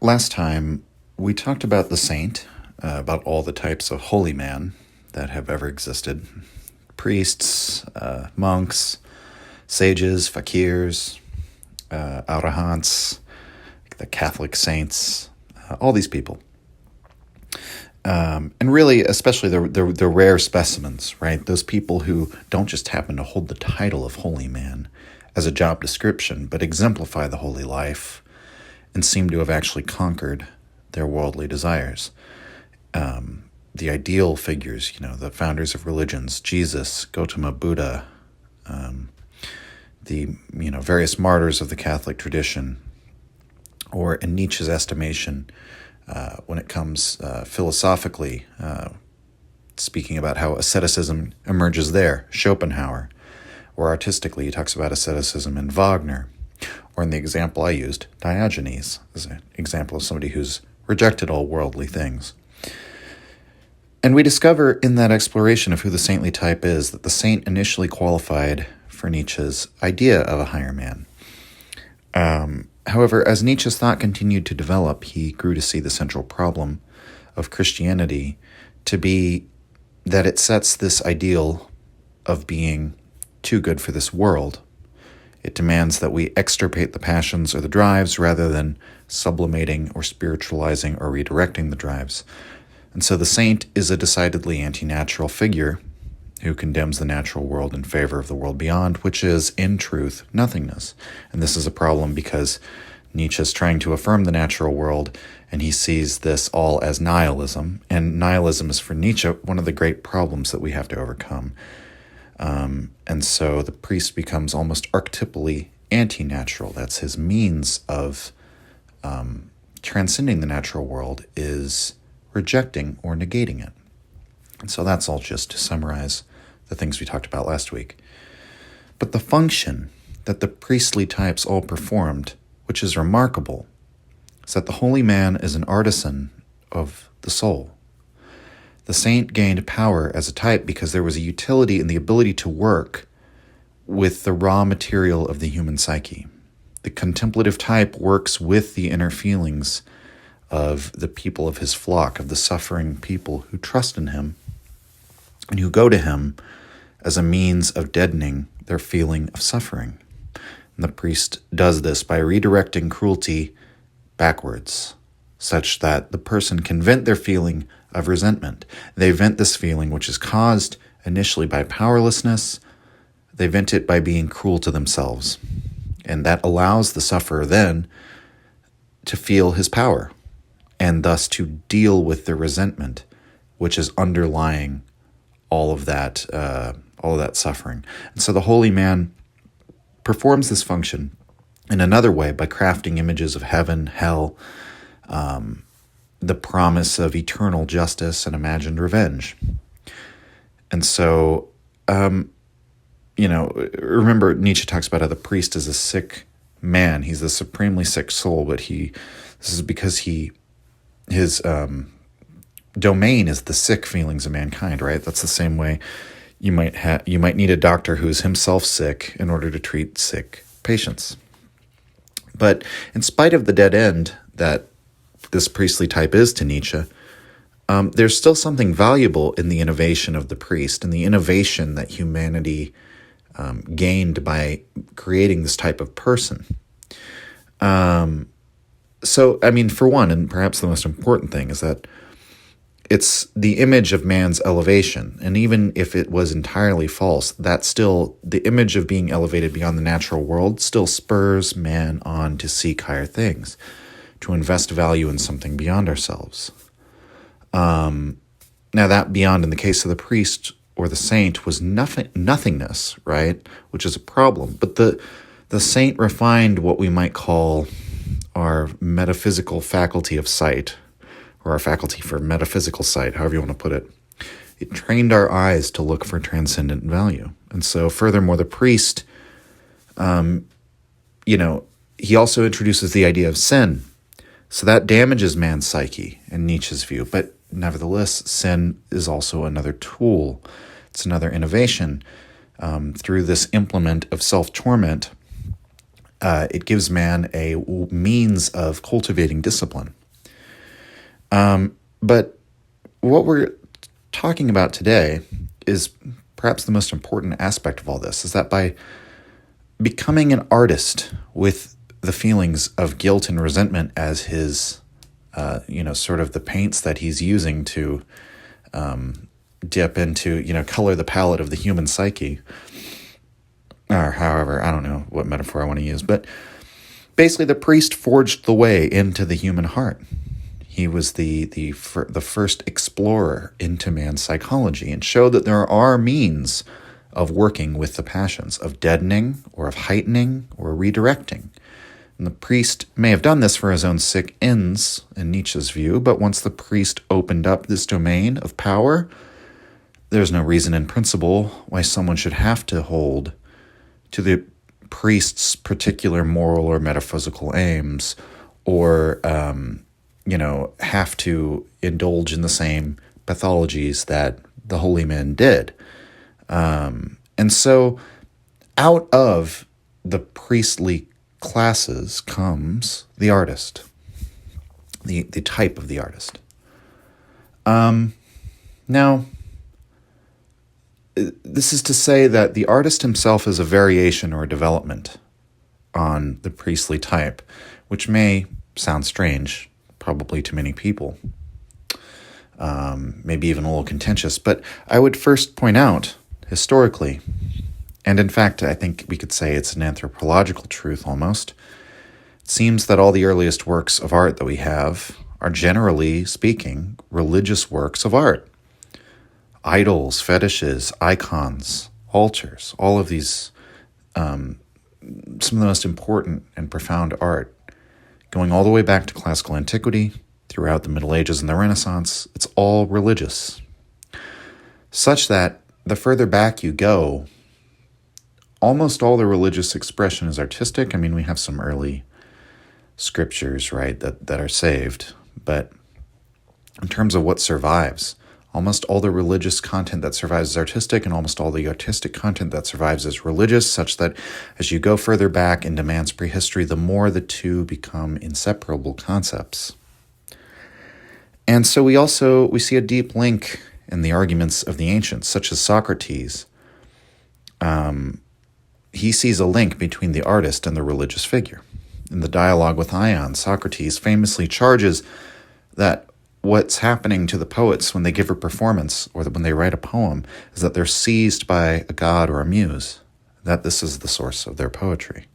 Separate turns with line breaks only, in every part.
Last time, we talked about the saint, about all the types of holy man that have ever existed. Priests, monks, sages, fakirs, arahants, the Catholic saints, all these people. And really, especially the rare specimens, right? Those people who don't just happen to hold the title of holy man as a job description, but exemplify the holy life and seem to have actually conquered their worldly desires. The ideal figures, the founders of religions, Jesus, Gautama Buddha, the various martyrs of the Catholic tradition, or in Nietzsche's estimation, when it comes philosophically, speaking about how asceticism emerges there, Schopenhauer, or artistically, he talks about asceticism in Wagner, or in the example I used, Diogenes, as an example of somebody who's rejected all worldly things. And we discover in that exploration of who the saintly type is that the saint initially qualified for Nietzsche's idea of a higher man. However, as Nietzsche's thought continued to develop, he grew to see the central problem of Christianity to be that it sets this ideal of being too good for this world. It demands that we extirpate the passions or the drives rather than sublimating or spiritualizing or redirecting the drives. And so the saint is a decidedly anti-natural figure who condemns the natural world in favor of the world beyond, which is, in truth, nothingness. And this is a problem because Nietzsche is trying to affirm the natural world, and he sees this all as nihilism. And nihilism is, for Nietzsche, one of the great problems that we have to overcome. And so the priest becomes almost archetypally anti-natural. That's his means of transcending the natural world, is rejecting or negating it. And so that's all just to summarize the things we talked about last week. But the function that the priestly types all performed, which is remarkable, is that the holy man is an artisan of the soul. The saint gained power as a type because there was a utility in the ability to work with the raw material of the human psyche. The contemplative type works with the inner feelings of the people of his flock, of the suffering people who trust in him and who go to him as a means of deadening their feeling of suffering. And the priest does this by redirecting cruelty backwards, such that the person can vent their feeling of resentment. They vent this feeling, which is caused initially by powerlessness. They vent it by being cruel to themselves. And that allows the sufferer then to feel his power, and thus to deal with the resentment, which is underlying all of that suffering. And so the holy man performs this function in another way by crafting images of heaven, hell, the promise of eternal justice and imagined revenge. And so, remember Nietzsche talks about how the priest is a sick man. He's the supremely sick soul, but this is because his domain is the sick feelings of mankind, right? That's the same way you might need a doctor who's himself sick in order to treat sick patients. But in spite of the dead end that this priestly type is to Nietzsche, there's still something valuable in the innovation of the priest and the innovation that humanity gained by creating this type of person. So, for one, and perhaps the most important thing, is that it's the image of man's elevation. And even if it was entirely false, that still, the image of being elevated beyond the natural world still spurs man on to seek higher things, to invest value in something beyond ourselves. Now that beyond, in the case of the priest or the saint, was nothingness, right? Which is a problem. But the saint refined what we might call our metaphysical faculty of sight, or our faculty for metaphysical sight, however you want to put it. It trained our eyes to look for transcendent value. And so furthermore, the priest, he also introduces the idea of sin. So that damages man's psyche in Nietzsche's view. But nevertheless, sin is also another tool. It's another innovation through this implement of self-torment. It gives man a means of cultivating discipline. But what we're talking about today is perhaps the most important aspect of all this, is that by becoming an artist with the feelings of guilt and resentment as his, sort of the paints that he's using to dip into, color the palette of the human psyche, or however, I don't know what metaphor I want to use, but basically the priest forged the way into the human heart. He was the first explorer into man's psychology and showed that there are means of working with the passions, of deadening or of heightening or redirecting. And the priest may have done this for his own sick ends, in Nietzsche's view, but once the priest opened up this domain of power, there's no reason in principle why someone should have to hold to the priest's particular moral or metaphysical aims, or have to indulge in the same pathologies that the holy men did. And so out of the priestly classes comes the artist, the type of the artist. Now, this is to say that the artist himself is a variation or a development on the priestly type, which may sound strange, probably to many people, maybe even a little contentious. But I would first point out, historically, and in fact, I think we could say it's an anthropological truth almost, it seems that all the earliest works of art that we have are, generally speaking, religious works of art. Idols, fetishes, icons, altars, all of these, some of the most important and profound art, going all the way back to classical antiquity, throughout the Middle Ages and the Renaissance, it's all religious. Such that the further back you go, almost all the religious expression is artistic. I mean, we have some early scriptures, right, that are saved, but in terms of what survives, almost all the religious content that survives is artistic, and almost all the artistic content that survives is religious, such that as you go further back into man's prehistory, the more the two become inseparable concepts. And so we see a deep link in the arguments of the ancients, such as Socrates. He sees a link between the artist and the religious figure. In the dialogue with Ion, Socrates famously charges that what's happening to the poets when they give a performance or when they write a poem is that they're seized by a god or a muse, that this is the source of their poetry.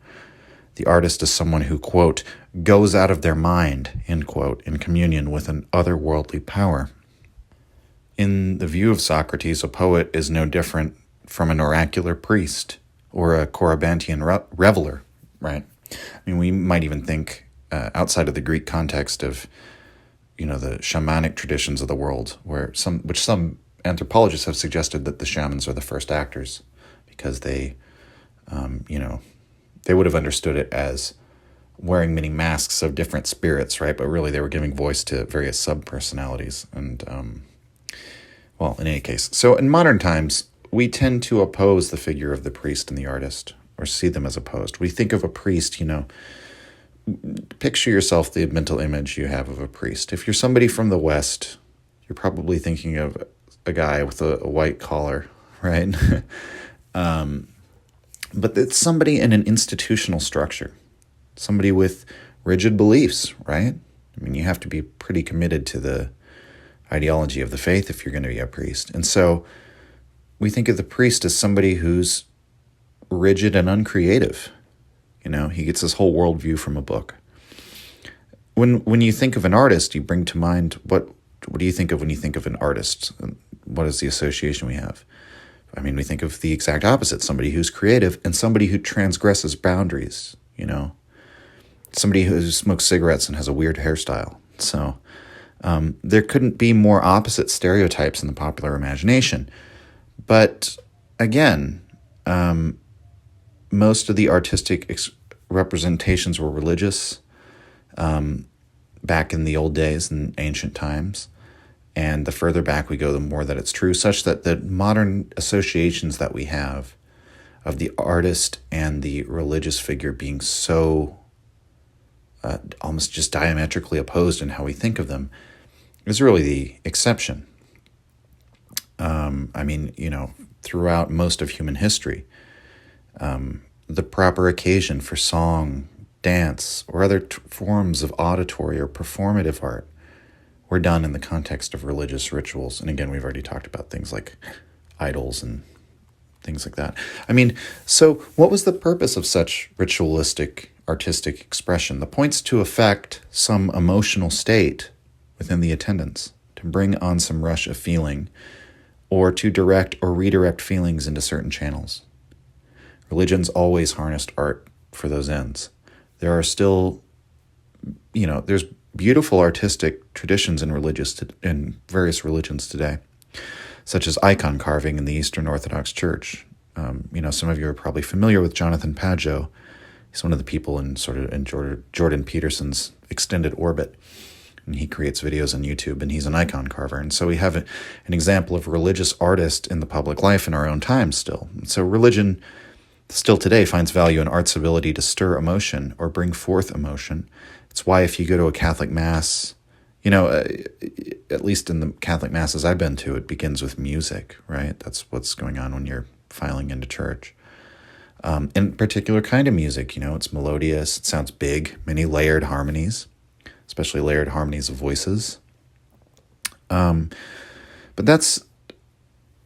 The artist is someone who, quote, goes out of their mind, end quote, in communion with an otherworldly power. In the view of Socrates, a poet is no different from an oracular priest or a Corybantian reveler, right? I mean, we might even think outside of the Greek context of, the shamanic traditions of the world, which some anthropologists have suggested that the shamans are the first actors, because they, they would have understood it as wearing many masks of different spirits, right? But really, they were giving voice to various sub-personalities. And, in any case. So in modern times, we tend to oppose the figure of the priest and the artist, or see them as opposed. We think of a priest, picture yourself the mental image you have of a priest. If you're somebody from the West, you're probably thinking of a guy with a white collar, right? But it's somebody in an institutional structure, somebody with rigid beliefs, right? I mean, you have to be pretty committed to the ideology of the faith if you're going to be a priest. And so we think of the priest as somebody who's rigid and uncreative. He gets his whole worldview from a book. When you think of an artist, you bring to mind, what do you think of when you think of an artist? What is the association we have? I mean, we think of the exact opposite, somebody who's creative and somebody who transgresses boundaries, somebody who smokes cigarettes and has a weird hairstyle. So there couldn't be more opposite stereotypes in the popular imagination. But again, most of the artistic representations were religious back in the old days and ancient times. And the further back we go, the more that it's true, such that the modern associations that we have of the artist and the religious figure being so almost just diametrically opposed in how we think of them is really the exception. Throughout most of human history, the proper occasion for song, dance, or other forms of auditory or performative art were done in the context of religious rituals. And again, we've already talked about things like idols and things like that. So what was the purpose of such ritualistic artistic expression? The point's to affect some emotional state within the attendants, to bring on some rush of feeling, or to direct or redirect feelings into certain channels. Religion's always harnessed art for those ends. There are still, there's beautiful artistic traditions in various religions today, such as icon carving in the Eastern Orthodox Church. Some of you are probably familiar with Jonathan Pageau. He's one of the people in Jordan Peterson's extended orbit. And he creates videos on YouTube, and he's an icon carver. And so we have an example of a religious artist in the public life in our own time still. And so religion still today finds value in art's ability to stir emotion or bring forth emotion. It's why if you go to a Catholic Mass, at least in the Catholic Masses I've been to, it begins with music, right? That's what's going on when you're filing into church. In particular kind of music, it's melodious, it sounds big, many layered harmonies, especially layered harmonies of voices. But that's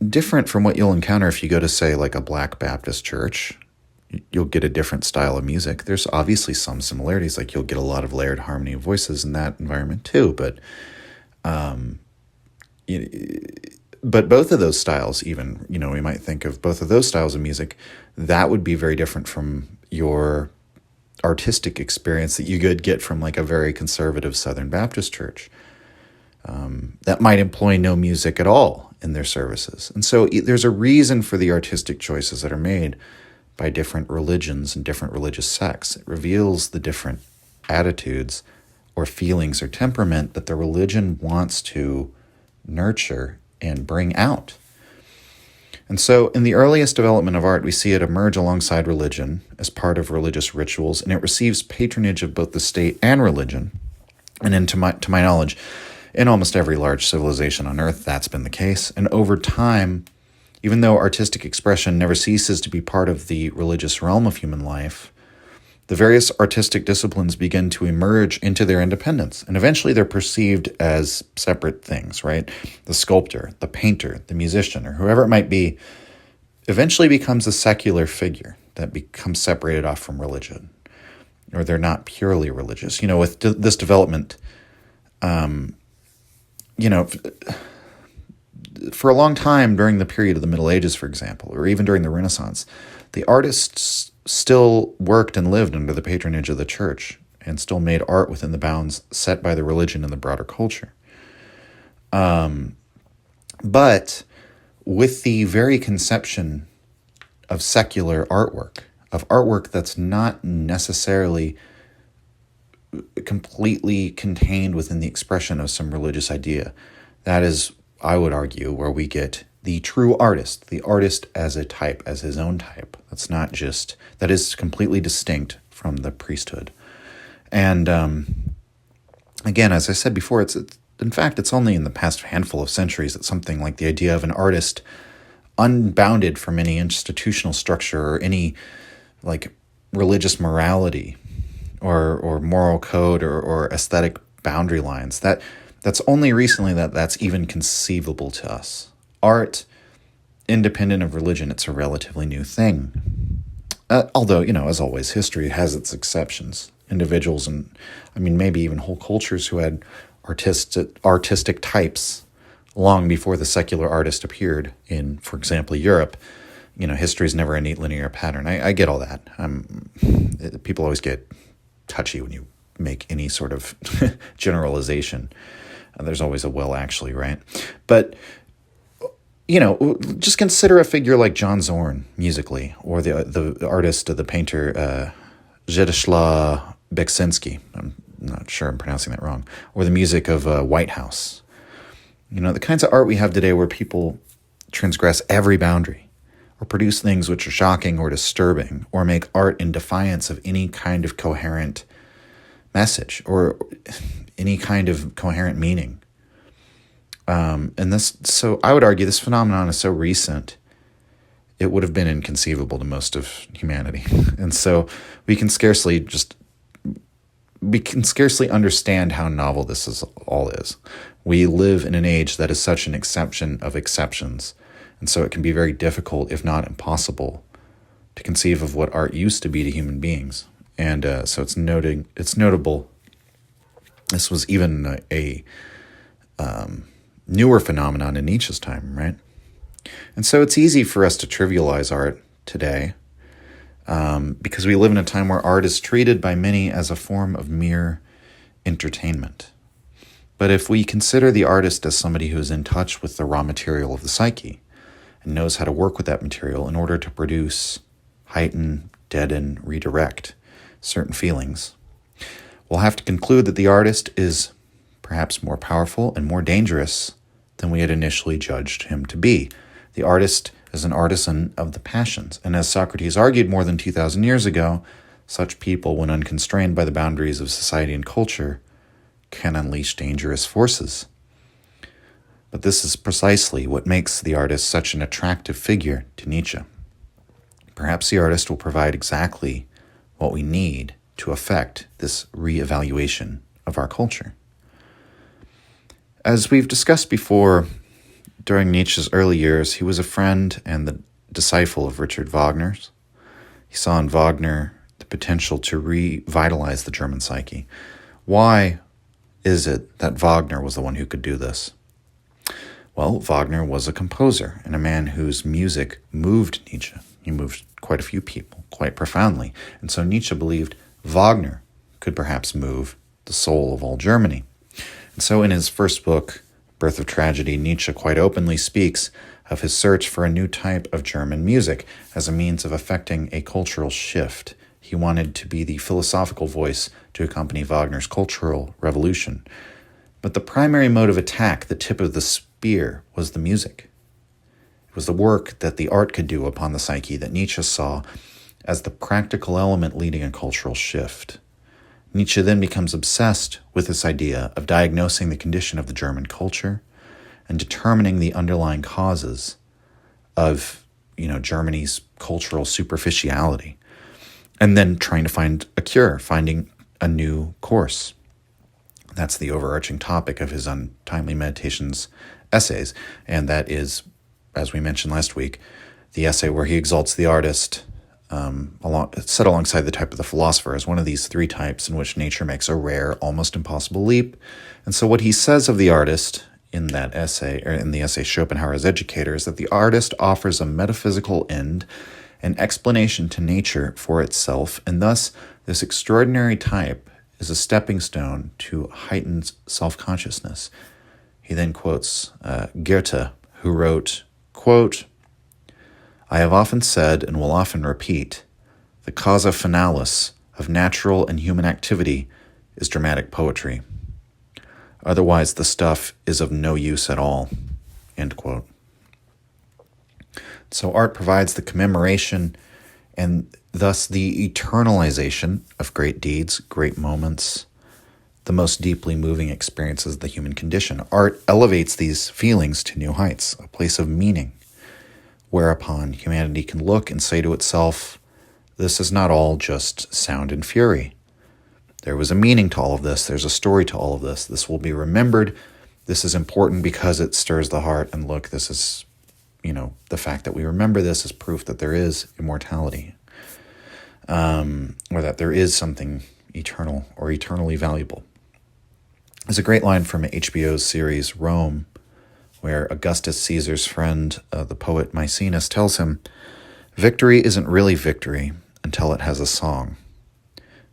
different from what you'll encounter if you go to, say, like a Black Baptist church. You'll get a different style of music. There's obviously some similarities, like you'll get a lot of layered harmony of voices in that environment too. But both of those styles, even, we might think of both of those styles of music, that would be very different from your artistic experience that you could get from like a very conservative Southern Baptist church that might employ no music at all in their services. And so there's a reason for the artistic choices that are made by different religions and different religious sects. It reveals the different attitudes or feelings or temperament that the religion wants to nurture and bring out. And so in the earliest development of art, we see it emerge alongside religion as part of religious rituals, and it receives patronage of both the state and religion. And to my knowledge, in almost every large civilization on Earth, that's been the case. And over time, even though artistic expression never ceases to be part of the religious realm of human life, the various artistic disciplines begin to emerge into their independence, and eventually they're perceived as separate things, right? The sculptor, the painter, the musician, or whoever it might be, eventually becomes a secular figure that becomes separated off from religion, or they're not purely religious. With this development, for a long time during the period of the Middle Ages, for example, or even during the Renaissance, the artists still worked and lived under the patronage of the church and still made art within the bounds set by the religion and the broader culture. But with the very conception of secular artwork, of artwork that's not necessarily completely contained within the expression of some religious idea, that is, I would argue, where we get the true artist, the artist as a type, as his own type. That is completely distinct from the priesthood. And again, as I said before, in fact, it's only in the past handful of centuries that something like the idea of an artist unbounded from any institutional structure or any like religious morality or moral code or aesthetic boundary lines, that's only recently that's even conceivable to us. Art, independent of religion, it's a relatively new thing. Although, as always, history has its exceptions. Individuals and, maybe even whole cultures who had artistic types long before the secular artist appeared in, for example, Europe. History is never a neat linear pattern. I get all that. People always get touchy when you make any sort of generalization. There's always a well, actually, right? But just consider a figure like John Zorn musically, or the artist, the painter Zdzisław Beksinski. I'm not sure I'm pronouncing that wrong. Or the music of White House. The kinds of art we have today where people transgress every boundary, or produce things which are shocking or disturbing, or make art in defiance of any kind of coherent message or any kind of coherent meaning. So I would argue this phenomenon is so recent, it would have been inconceivable to most of humanity. And so we can scarcely understand how novel this is. We live in an age that is such an exception of exceptions. And so it can be very difficult, if not impossible, to conceive of what art used to be to human beings. And so it's notable. This was even a newer phenomenon in Nietzsche's time, right? And so it's easy for us to trivialize art today because we live in a time where art is treated by many as a form of mere entertainment. But if we consider the artist as somebody who is in touch with the raw material of the psyche and knows how to work with that material in order to produce, heighten, deaden, redirect certain feelings, we'll have to conclude that the artist is perhaps more powerful and more dangerous than we had initially judged him to be. The artist is an artisan of the passions, and as Socrates argued more than 2,000 years ago, such people, when unconstrained by the boundaries of society and culture, can unleash dangerous forces. But this is precisely what makes the artist such an attractive figure to Nietzsche. Perhaps the artist will provide exactly what we need to affect this reevaluation of our culture. As we've discussed before, during Nietzsche's early years, he was a friend and the disciple of Richard Wagner's. He saw in Wagner the potential to revitalize the German psyche. Why is it that Wagner was the one who could do this? Well, Wagner was a composer and a man whose music moved Nietzsche. He moved quite a few people, quite profoundly. And so Nietzsche believed Wagner could perhaps move the soul of all Germany. And so in his first book, Birth of Tragedy, Nietzsche quite openly speaks of his search for a new type of German music as a means of effecting a cultural shift. He wanted to be the philosophical voice to accompany Wagner's cultural revolution. But the primary mode of attack, the tip of the spear, was the music. It was the work that the art could do upon the psyche that Nietzsche saw as the practical element leading a cultural shift. Nietzsche then becomes obsessed with this idea of diagnosing the condition of the German culture and determining the underlying causes of, Germany's cultural superficiality, and then trying to find a cure, finding a new course. That's the overarching topic of his Untimely Meditations essays, and that is, as we mentioned last week, the essay where he exalts the artist set alongside the type of the philosopher as one of these three types in which nature makes a rare, almost impossible leap. And so what he says of the artist in that essay, or in the essay Schopenhauer as Educator, is that the artist offers a metaphysical end, an explanation to nature for itself, and thus this extraordinary type is a stepping stone to heightened self-consciousness. He then quotes Goethe, who wrote, quote, "I have often said and will often repeat, the causa finalis of natural and human activity is dramatic poetry. Otherwise the stuff is of no use at all." End quote. So art provides the commemoration and thus the eternalization of great deeds, great moments, the most deeply moving experiences of the human condition. Art elevates these feelings to new heights, a place of meaning, whereupon humanity can look and say to itself, this is not all just sound and fury. There was a meaning to all of this. There's a story to all of this. This will be remembered. This is important because it stirs the heart. And look, this is, the fact that we remember this is proof that there is immortality, or that there is something eternal or eternally valuable. There's a great line from HBO's series Rome, where Augustus Caesar's friend, the poet Maecenas, tells him, victory isn't really victory until it has a song,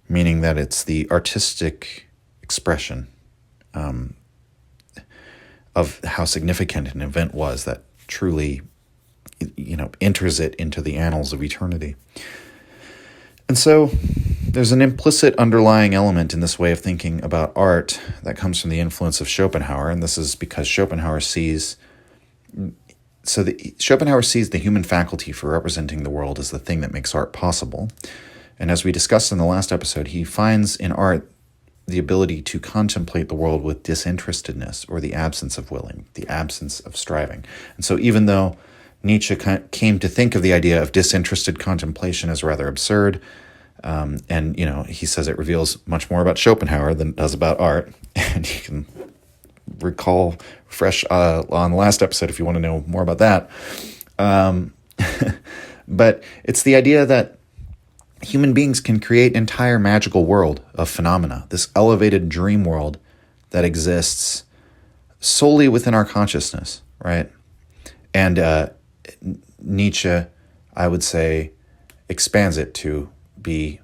meaning that it's the artistic expression of how significant an event was that truly, enters it into the annals of eternity. And so there's an implicit underlying element in this way of thinking about art that comes from the influence of Schopenhauer, and this is because Schopenhauer sees Schopenhauer sees the human faculty for representing the world as the thing that makes art possible. And as we discussed in the last episode, he finds in art the ability to contemplate the world with disinterestedness, or the absence of willing, the absence of striving. And so even though Nietzsche came to think of the idea of disinterested contemplation as rather absurd, and he says it reveals much more about Schopenhauer than it does about art, and you can recall fresh on the last episode if you want to know more about that. But it's the idea that human beings can create an entire magical world of phenomena, this elevated dream world that exists solely within our consciousness, right? And Nietzsche, I would say, expands it to be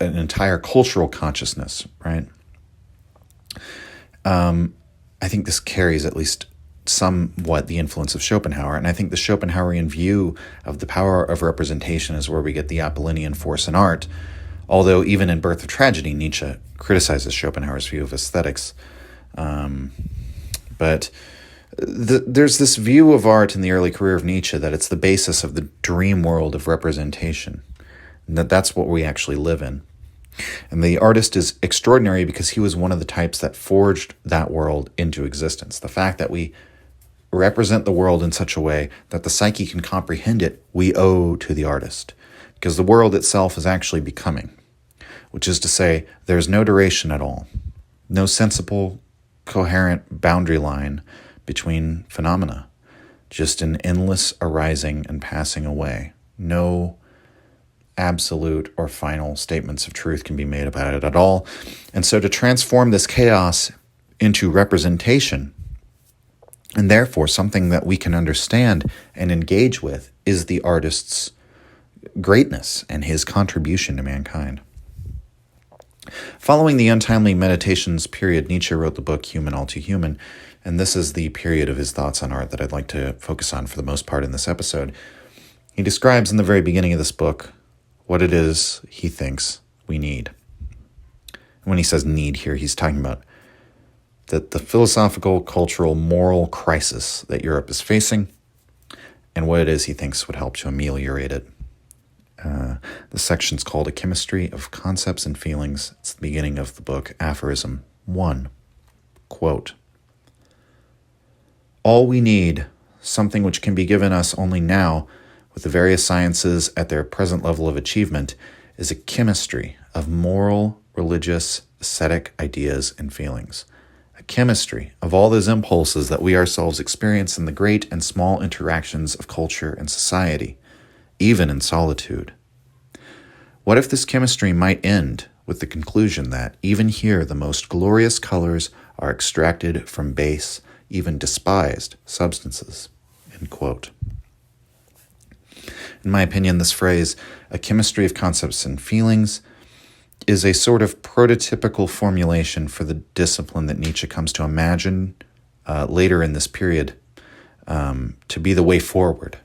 an entire cultural consciousness, right? I think this carries at least somewhat the influence of Schopenhauer, and I think the Schopenhauerian view of the power of representation is where we get the Apollonian force in art, although even in Birth of Tragedy, Nietzsche criticizes Schopenhauer's view of aesthetics. But there's this view of art in the early career of Nietzsche that it's the basis of the dream world of representation, and that's what we actually live in. And the artist is extraordinary because he was one of the types that forged that world into existence. The fact that we represent the world in such a way that the psyche can comprehend it, we owe to the artist, because the world itself is actually becoming, which is to say, there's no duration at all, no sensible, coherent boundary line between phenomena, just an endless arising and passing away. No absolute or final statements of truth can be made about it at all. And so to transform this chaos into representation, and therefore something that we can understand and engage with, is the artist's greatness and his contribution to mankind. Following the untimely meditations period, Nietzsche wrote the book Human All Too Human, and this is the period of his thoughts on art that I'd like to focus on for the most part in this episode. He describes in the very beginning of this book what it is he thinks we need. When he says need here, he's talking about that the philosophical, cultural, moral crisis that Europe is facing, and what it is he thinks would help to ameliorate it. The section's called A Chemistry of Concepts and Feelings. It's the beginning of the book, Aphorism 1. Quote, "All we need, something which can be given us only now, with the various sciences at their present level of achievement, is a chemistry of moral, religious, ascetic ideas and feelings. A chemistry of all those impulses that we ourselves experience in the great and small interactions of culture and society, even in solitude. What if this chemistry might end with the conclusion that even here the most glorious colors are extracted from base, even despised substances?" End quote. In my opinion, this phrase, a chemistry of concepts and feelings, is a sort of prototypical formulation for the discipline that Nietzsche comes to imagine later in this period to be the way forward.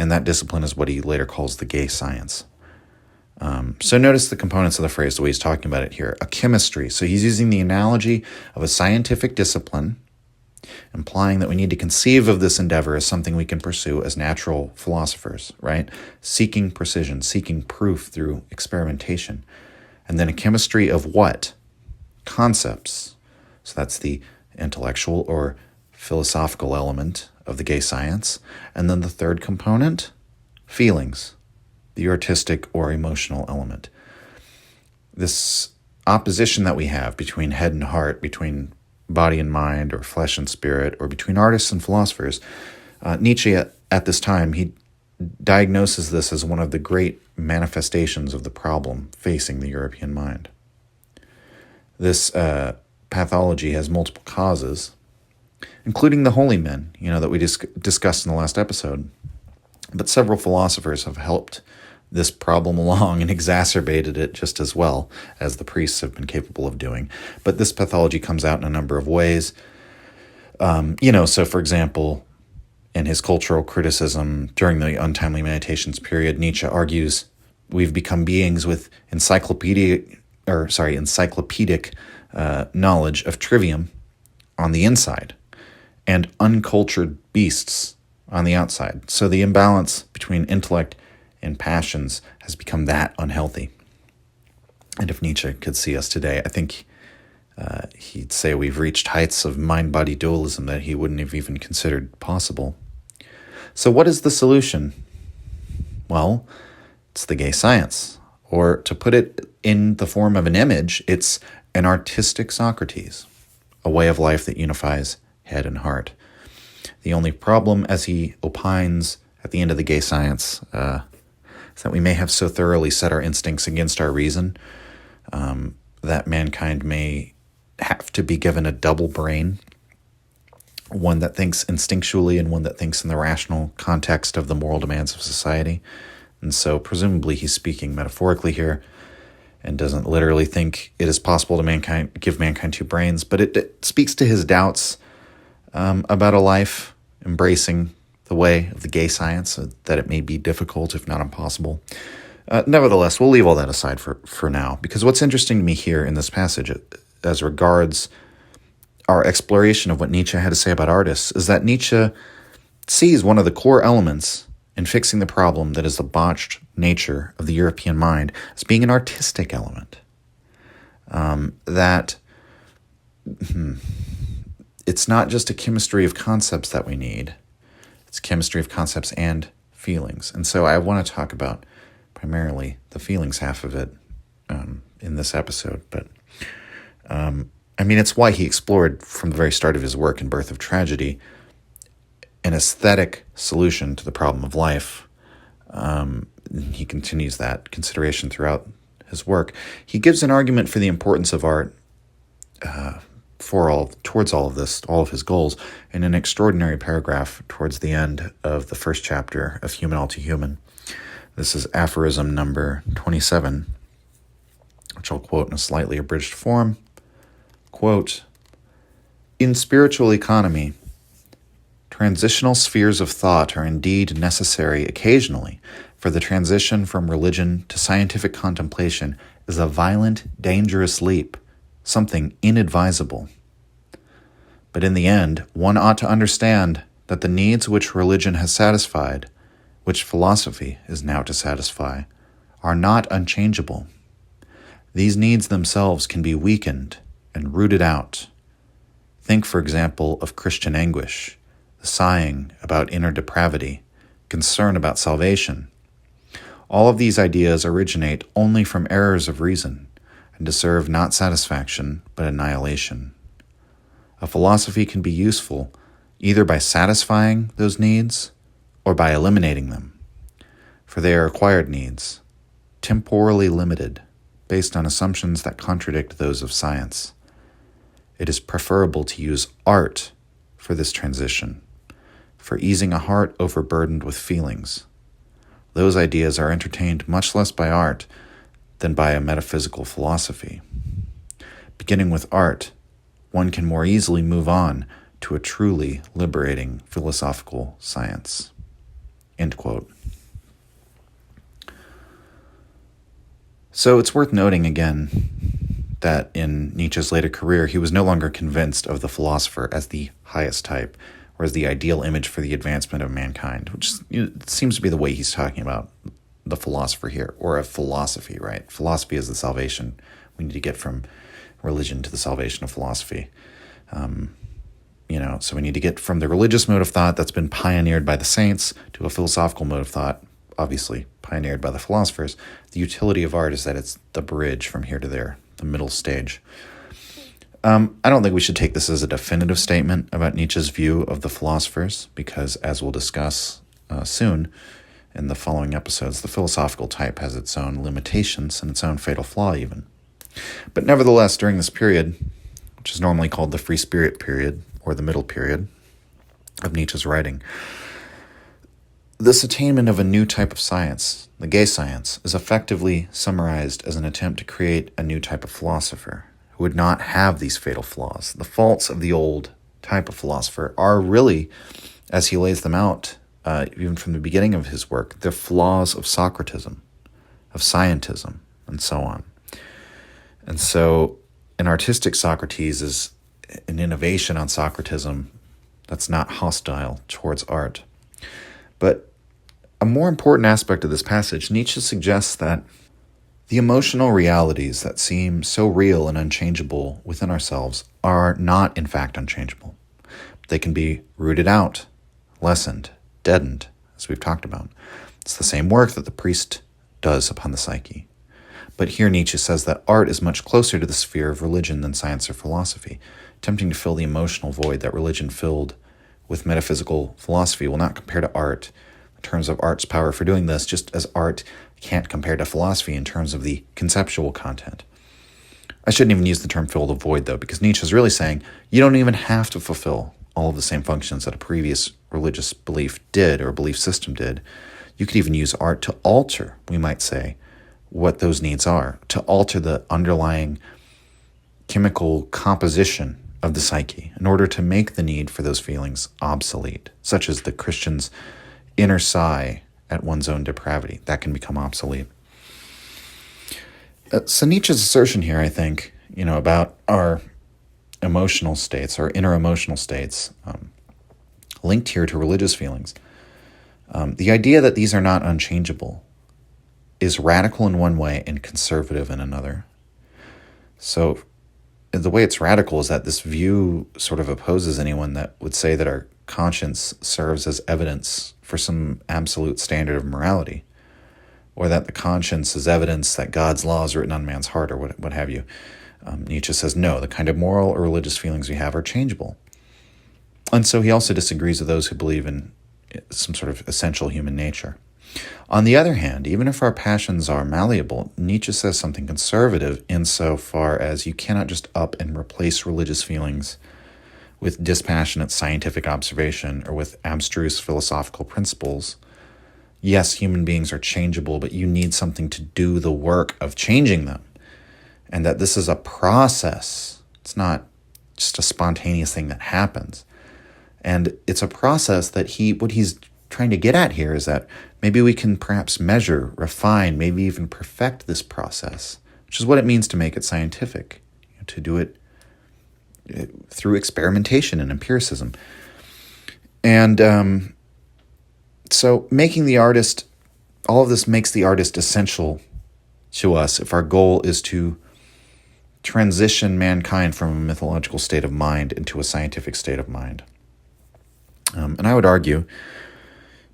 And that discipline is what he later calls the gay science. So notice the components of the phrase, the way he's talking about it here. A chemistry. So he's using the analogy of a scientific discipline, implying that we need to conceive of this endeavor as something we can pursue as natural philosophers, right? Seeking precision, seeking proof through experimentation. And then a chemistry of what? Concepts. So that's the intellectual or philosophical element of the gay science. And then the third component, feelings, the artistic or emotional element. This opposition that we have between head and heart, between body and mind, or flesh and spirit, or between artists and philosophers, Nietzsche at this time, he diagnoses this as one of the great manifestations of the problem facing the European mind. This pathology has multiple causes, including the holy men, that we discussed in the last episode. But several philosophers have helped this problem along and exacerbated it just as well as the priests have been capable of doing. But this pathology comes out in a number of ways. So for example, in his cultural criticism during the untimely meditations period, Nietzsche argues we've become beings with encyclopedic knowledge of trivium on the inside, and uncultured beasts on the outside. So the imbalance between intellect and passions has become that unhealthy. And if Nietzsche could see us today, I think he'd say we've reached heights of mind-body dualism that he wouldn't have even considered possible. So what is the solution? Well, it's the gay science. Or to put it in the form of an image, it's an artistic Socrates, a way of life that unifies head and heart. The only problem, as he opines at the end of the gay science, is that we may have so thoroughly set our instincts against our reason that mankind may have to be given a double brain, one that thinks instinctually and one that thinks in the rational context of the moral demands of society. And so presumably he's speaking metaphorically here and doesn't literally think it is possible to give mankind two brains, but it speaks to his doubts about a life embracing the way of the gay science, that it may be difficult, if not impossible. Nevertheless, we'll leave all that aside for now, because what's interesting to me here in this passage, as regards our exploration of what Nietzsche had to say about artists, is that Nietzsche sees one of the core elements in fixing the problem that is the botched nature of the European mind as being an artistic element. That it's not just a chemistry of concepts that we need, it's chemistry of concepts and feelings. And so I want to talk about primarily the feelings half of it in this episode. But it's why he explored from the very start of his work in Birth of Tragedy an aesthetic solution to the problem of life. He continues that consideration throughout his work. He gives an argument for the importance of art towards all of this, all of his goals, in an extraordinary paragraph towards the end of the first chapter of Human All Too Human. This is aphorism number 27, which I'll quote in a slightly abridged form. Quote, "In spiritual economy, transitional spheres of thought are indeed necessary occasionally, for the transition from religion to scientific contemplation is a violent, dangerous leap, something inadvisable. But in the end, one ought to understand that the needs which religion has satisfied, which philosophy is now to satisfy, are not unchangeable. These needs themselves can be weakened and rooted out. Think, for example, of Christian anguish, the sighing about inner depravity, concern about salvation. All of these ideas originate only from errors of reason, and deserve not satisfaction, but annihilation. A philosophy can be useful either by satisfying those needs or by eliminating them, for they are acquired needs, temporally limited, based on assumptions that contradict those of science. It is preferable to use art for this transition, for easing a heart overburdened with feelings. Those ideas are entertained much less by art than by a metaphysical philosophy. Beginning with art, one can more easily move on to a truly liberating philosophical science." End quote. So it's worth noting again that in Nietzsche's later career, he was no longer convinced of the philosopher as the highest type, or as the ideal image for the advancement of mankind, which seems to be the way he's talking about the philosopher here, or a philosophy, right? Philosophy is the salvation we need to get from religion to the salvation of philosophy. So we need to get from the religious mode of thought that's been pioneered by the saints to a philosophical mode of thought, obviously pioneered by the philosophers. The utility of art is that it's the bridge from here to there, the middle stage. I don't think we should take this as a definitive statement about Nietzsche's view of the philosophers, because as we'll discuss soon in the following episodes, the philosophical type has its own limitations and its own fatal flaw even. But nevertheless, during this period, which is normally called the Free Spirit period, or the middle period of Nietzsche's writing, this attainment of a new type of science, the gay science, is effectively summarized as an attempt to create a new type of philosopher who would not have these fatal flaws. The faults of the old type of philosopher are really, as he lays them out, even from the beginning of his work, the flaws of Socratism, of scientism, and so on. And so an artistic Socrates is an innovation on Socratism that's not hostile towards art. But a more important aspect of this passage, Nietzsche suggests that the emotional realities that seem so real and unchangeable within ourselves are not, in fact, unchangeable. They can be rooted out, lessened, deadened, as we've talked about. It's the same work that the priest does upon the psyche. But here Nietzsche says that art is much closer to the sphere of religion than science or philosophy. Attempting to fill the emotional void that religion filled with metaphysical philosophy will not compare to art in terms of art's power for doing this, just as art can't compare to philosophy in terms of the conceptual content. I shouldn't even use the term fill the void, though, because Nietzsche is really saying you don't even have to fulfill all of the same functions that a previous religious belief did or belief system did. You could even use art to alter, we might say, what those needs are, to alter the underlying chemical composition of the psyche in order to make the need for those feelings obsolete, such as the Christian's inner sigh at one's own depravity. That can become obsolete. So Nietzsche's assertion here, I think, about our emotional states, our inner emotional states, linked here to religious feelings, the idea that these are not unchangeable is radical in one way and conservative in another. So the way it's radical is that this view sort of opposes anyone that would say that our conscience serves as evidence for some absolute standard of morality, or that the conscience is evidence that God's law is written on man's heart, or what have you. Nietzsche says, no, the kind of moral or religious feelings we have are changeable. And so he also disagrees with those who believe in some sort of essential human nature. On the other hand, even if our passions are malleable, Nietzsche says something conservative insofar as you cannot just up and replace religious feelings with dispassionate scientific observation or with abstruse philosophical principles. Yes, human beings are changeable, but you need something to do the work of changing them. And that this is a process. It's not just a spontaneous thing that happens. And it's a process that what he's trying to get at here is that maybe we can perhaps measure, refine, maybe even perfect this process, which is what it means to make it scientific, to do it through experimentation and empiricism. And so making the artist, all of this makes the artist essential to us if our goal is to transition mankind from a mythological state of mind into a scientific state of mind. And I would argue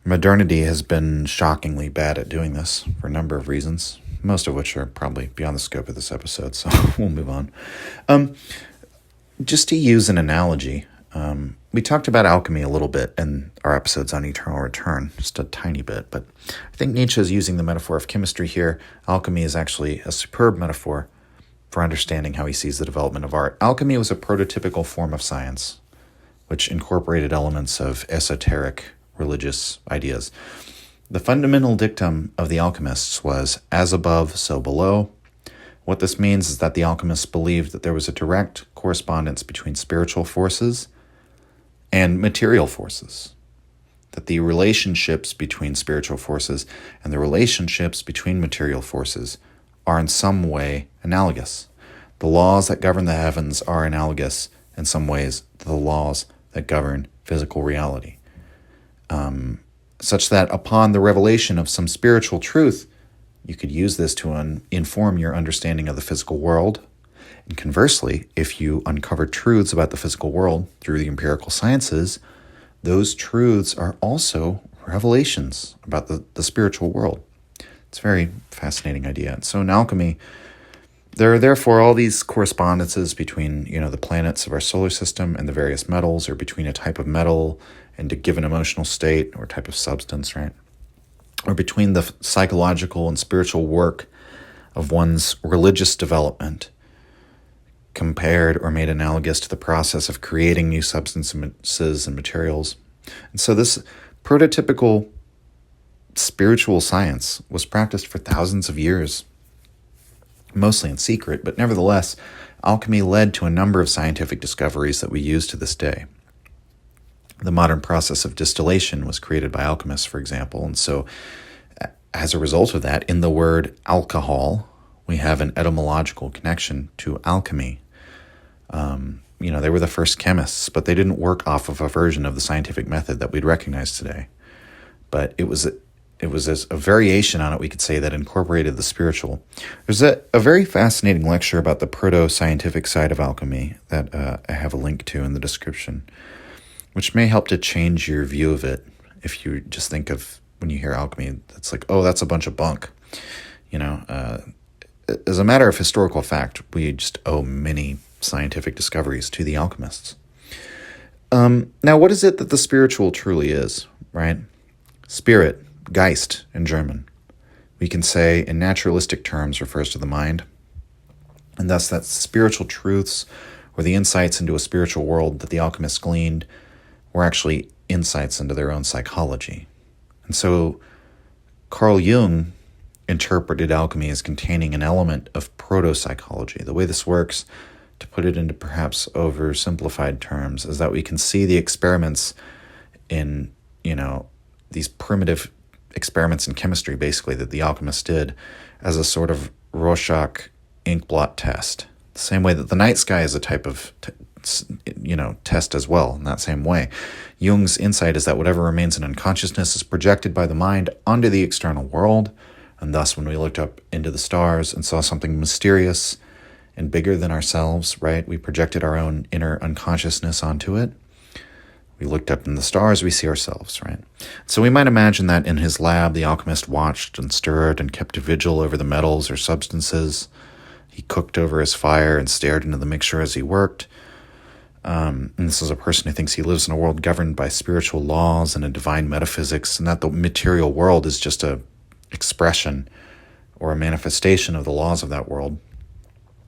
modernity has been shockingly bad at doing this for a number of reasons, most of which are probably beyond the scope of this episode, so we'll move on. Just to use an analogy, we talked about alchemy a little bit in our episodes on eternal return, just a tiny bit, but I think Nietzsche is using the metaphor of chemistry here. Alchemy is actually a superb metaphor for understanding how he sees the development of art. Alchemy was a prototypical form of science, which incorporated elements of esoteric religious ideas. The fundamental dictum of the alchemists was, as above, so below. What this means is that the alchemists believed that there was a direct correspondence between spiritual forces and material forces, that the relationships between spiritual forces and the relationships between material forces are in some way analogous. The laws that govern the heavens are analogous in some ways to the laws that govern physical reality. Such that upon the revelation of some spiritual truth, you could use this to inform your understanding of the physical world. And conversely, if you uncover truths about the physical world through the empirical sciences, those truths are also revelations about the spiritual world. It's a very fascinating idea. And so in alchemy, there are therefore all these correspondences between, the planets of our solar system and the various metals, or between a type of metal and a given emotional state or type of substance, right? Or between the psychological and spiritual work of one's religious development compared or made analogous to the process of creating new substances and materials. And so this prototypical spiritual science was practiced for thousands of years, mostly in secret, but nevertheless, alchemy led to a number of scientific discoveries that we use to this day. The modern process of distillation was created by alchemists, for example, and so as a result of that, in the word alcohol, we have an etymological connection to alchemy. They were the first chemists, but they didn't work off of a version of the scientific method that we'd recognize today. but it was a variation on it, we could say, that incorporated the spiritual. There's a very fascinating lecture about the proto-scientific side of alchemy that I have a link to in the description, which may help to change your view of it. If you just think of, when you hear alchemy, it's like, oh, that's a bunch of bunk. As a matter of historical fact, we just owe many scientific discoveries to the alchemists. Now, what is it that the spiritual truly is, right? Spirit, Geist in German. We can say in naturalistic terms refers to the mind, and thus that spiritual truths or the insights into a spiritual world that the alchemists gleaned were actually insights into their own psychology. And so Carl Jung interpreted alchemy as containing an element of proto-psychology. The way this works, to put it into perhaps oversimplified terms, is that we can see the experiments in, these primitive experiments in chemistry, basically, that the alchemists did as a sort of Rorschach inkblot test. The same way that the night sky is a type of test as well, in that same way. Jung's insight is that whatever remains in unconsciousness is projected by the mind onto the external world, and thus when we looked up into the stars and saw something mysterious and bigger than ourselves, right, we projected our own inner unconsciousness onto it. We looked up in the stars, we see ourselves, right? So we might imagine that in his lab, the alchemist watched and stirred and kept a vigil over the metals or substances. He cooked over his fire and stared into the mixture as he worked. And this is a person who thinks he lives in a world governed by spiritual laws and a divine metaphysics, and that the material world is just a expression or a manifestation of the laws of that world.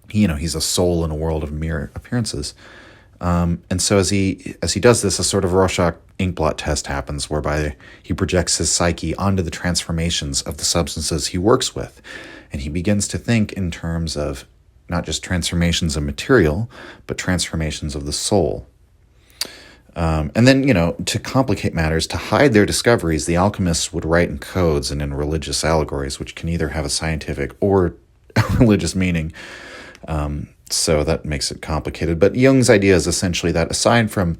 He's a soul in a world of mere appearances. And so as he does this, a sort of Rorschach inkblot test happens whereby he projects his psyche onto the transformations of the substances he works with. And he begins to think in terms of not just transformations of material, but transformations of the soul. And then, to complicate matters, to hide their discoveries, the alchemists would write in codes and in religious allegories, which can either have a scientific or a religious meaning. So that makes it complicated. But Jung's idea is essentially that aside from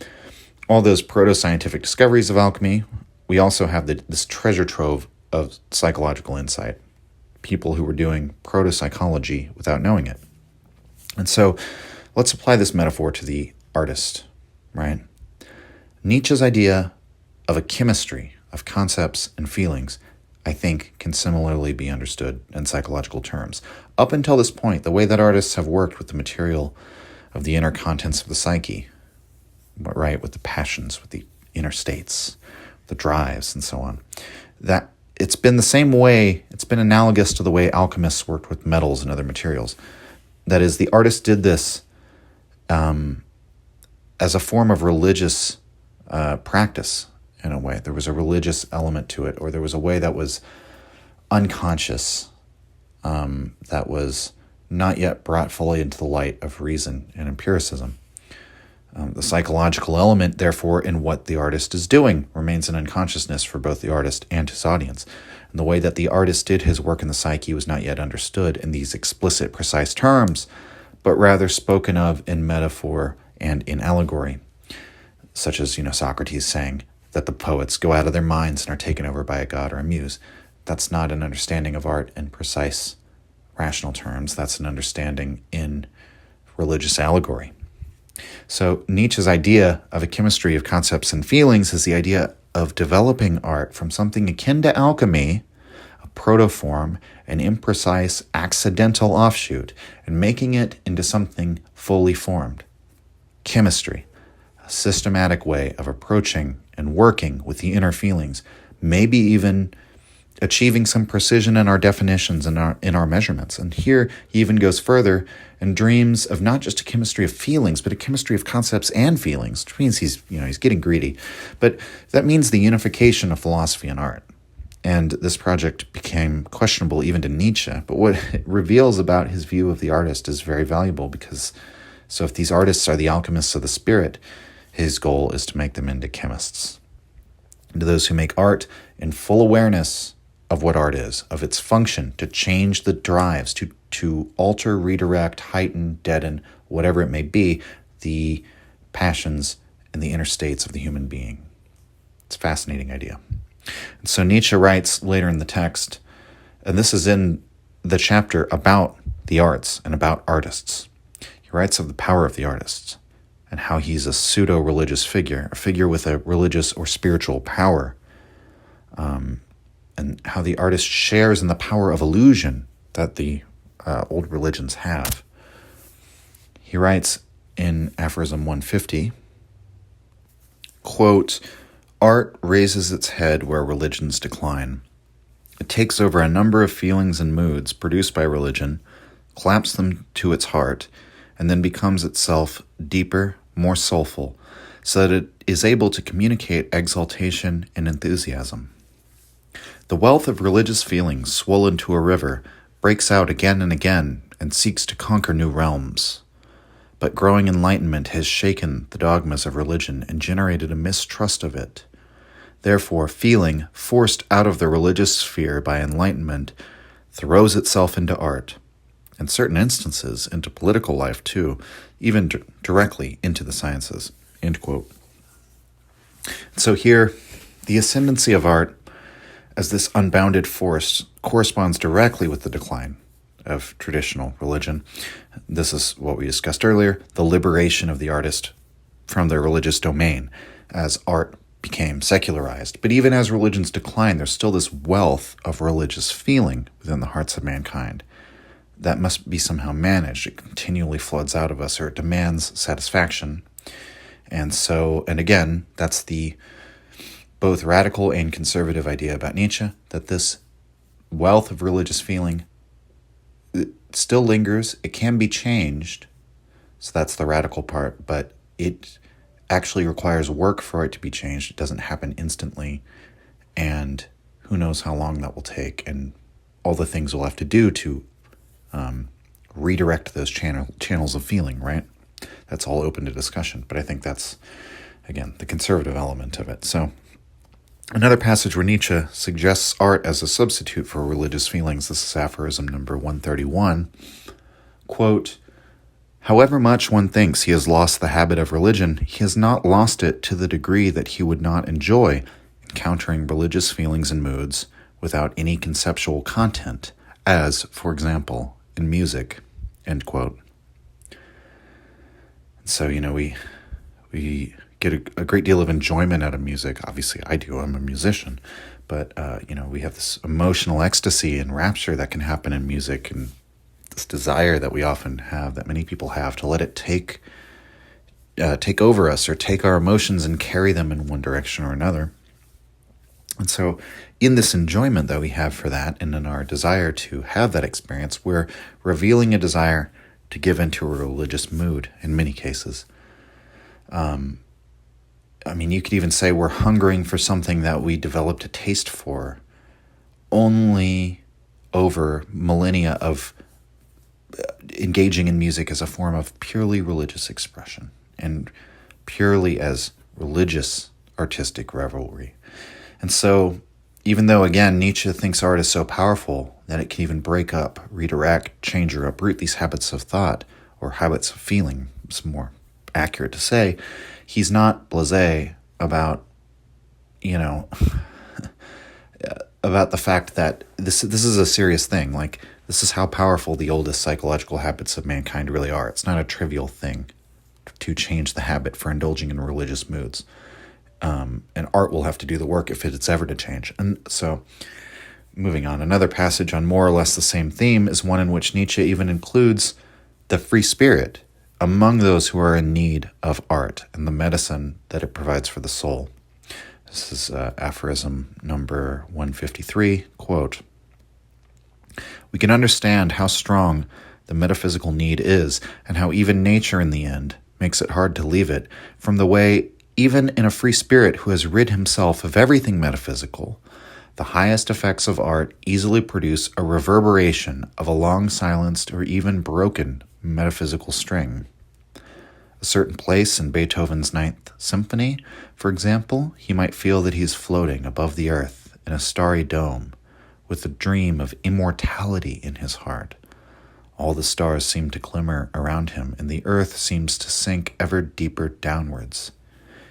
all those proto-scientific discoveries of alchemy, we also have this treasure trove of psychological insight. People who were doing proto-psychology without knowing it. And so let's apply this metaphor to the artist, right? Nietzsche's idea of a chemistry of concepts and feelings, I think, can similarly be understood in psychological terms. Up until this point, the way that artists have worked with the material of the inner contents of the psyche, right, with the passions, with the inner states, the drives, and so on, that it's been the same way, it's been analogous to the way alchemists worked with metals and other materials. That is, the artist did this as a form of religious practice, in a way. There was a religious element to it, or there was a way that was unconscious, that was not yet brought fully into the light of reason and empiricism. The psychological element, therefore, in what the artist is doing remains an unconsciousness for both the artist and his audience. And the way that the artist did his work in the psyche was not yet understood in these explicit, precise terms, but rather spoken of in metaphor and in allegory, such as, Socrates saying that the poets go out of their minds and are taken over by a god or a muse. That's not an understanding of art in precise, rational terms. That's an understanding in religious allegory. So Nietzsche's idea of a chemistry of concepts and feelings is the idea of developing art from something akin to alchemy, a protoform, an imprecise, accidental offshoot, and making it into something fully formed. Chemistry, a systematic way of approaching and working with the inner feelings, maybe even achieving some precision in our definitions and in our measurements. And here he even goes further and dreams of not just a chemistry of feelings, but a chemistry of concepts and feelings, which means he's getting greedy. But that means the unification of philosophy and art. And this project became questionable even to Nietzsche. But what it reveals about his view of the artist is very valuable, because so if these artists are the alchemists of the spirit, his goal is to make them into chemists. And to those who make art in full awareness of what art is, of its function, to change the drives, to alter, redirect, heighten, deaden, whatever it may be, the passions and the inner states of the human being. It's a fascinating idea. And so Nietzsche writes later in the text, and this is in the chapter about the arts and about artists. He writes of the power of the artists and how he's a pseudo-religious figure, a figure with a religious or spiritual power, and how the artist shares in the power of illusion that the old religions have. He writes in aphorism 150, quote, "Art raises its head where religions decline. It takes over a number of feelings and moods produced by religion, claps them to its heart, and then becomes itself deeper, more soulful, so that it is able to communicate exaltation and enthusiasm. The wealth of religious feelings, swollen to a river, breaks out again and again and seeks to conquer new realms. But growing enlightenment has shaken the dogmas of religion and generated a mistrust of it. Therefore, feeling, forced out of the religious sphere by enlightenment, throws itself into art, in certain instances into political life too, even directly into the sciences." End quote. So here, the ascendancy of art as this unbounded force corresponds directly with the decline of traditional religion. This is what we discussed earlier, the liberation of the artist from their religious domain as art became secularized. But even as religions decline, there's still this wealth of religious feeling within the hearts of mankind that must be somehow managed. It continually floods out of us, or it demands satisfaction. And again, that's the both radical and conservative idea about Nietzsche, that this wealth of religious feeling still lingers. It can be changed. So that's the radical part, but it actually requires work for it to be changed. It doesn't happen instantly, and who knows how long that will take, and all the things we'll have to do to redirect those channels of feeling, right? That's all open to discussion, but I think that's, again, the conservative element of it. So another passage where Nietzsche suggests art as a substitute for religious feelings, this is aphorism number 131, quote, "However much one thinks he has lost the habit of religion, he has not lost it to the degree that he would not enjoy encountering religious feelings and moods without any conceptual content, as, for example, in music." End quote. So, we get a great deal of enjoyment out of music. Obviously, I do. I'm a musician. But, we have this emotional ecstasy and rapture that can happen in music, and this desire that we often have, that many people have, to let it take over us, or take our emotions and carry them in one direction or another. And so in this enjoyment that we have for that, and in our desire to have that experience, we're revealing a desire to give into a religious mood in many cases. You could even say we're hungering for something that we developed a taste for only over millennia of engaging in music as a form of purely religious expression and purely as religious artistic revelry. And so, even though, again, Nietzsche thinks art is so powerful that it can even break up, redirect, change, or uproot these habits of thought, or habits of feeling, it's more accurate to say, he's not blasé about, about the fact that this is a serious thing. Like, this is how powerful the oldest psychological habits of mankind really are. It's not a trivial thing to change the habit for indulging in religious moods. And art will have to do the work if it's ever to change. And so, moving on, another passage on more or less the same theme is one in which Nietzsche even includes the free spirit among those who are in need of art and the medicine that it provides for the soul. This is aphorism number 153, quote, "We can understand how strong the metaphysical need is, and how even nature in the end makes it hard to leave it, from the way even in a free spirit who has rid himself of everything metaphysical, the highest effects of art easily produce a reverberation of a long silenced or even broken metaphysical string. A certain place in Beethoven's Ninth Symphony, for example, he might feel that he is floating above the earth in a starry dome, with a dream of immortality in his heart. All the stars seem to glimmer around him, and the earth seems to sink ever deeper downwards.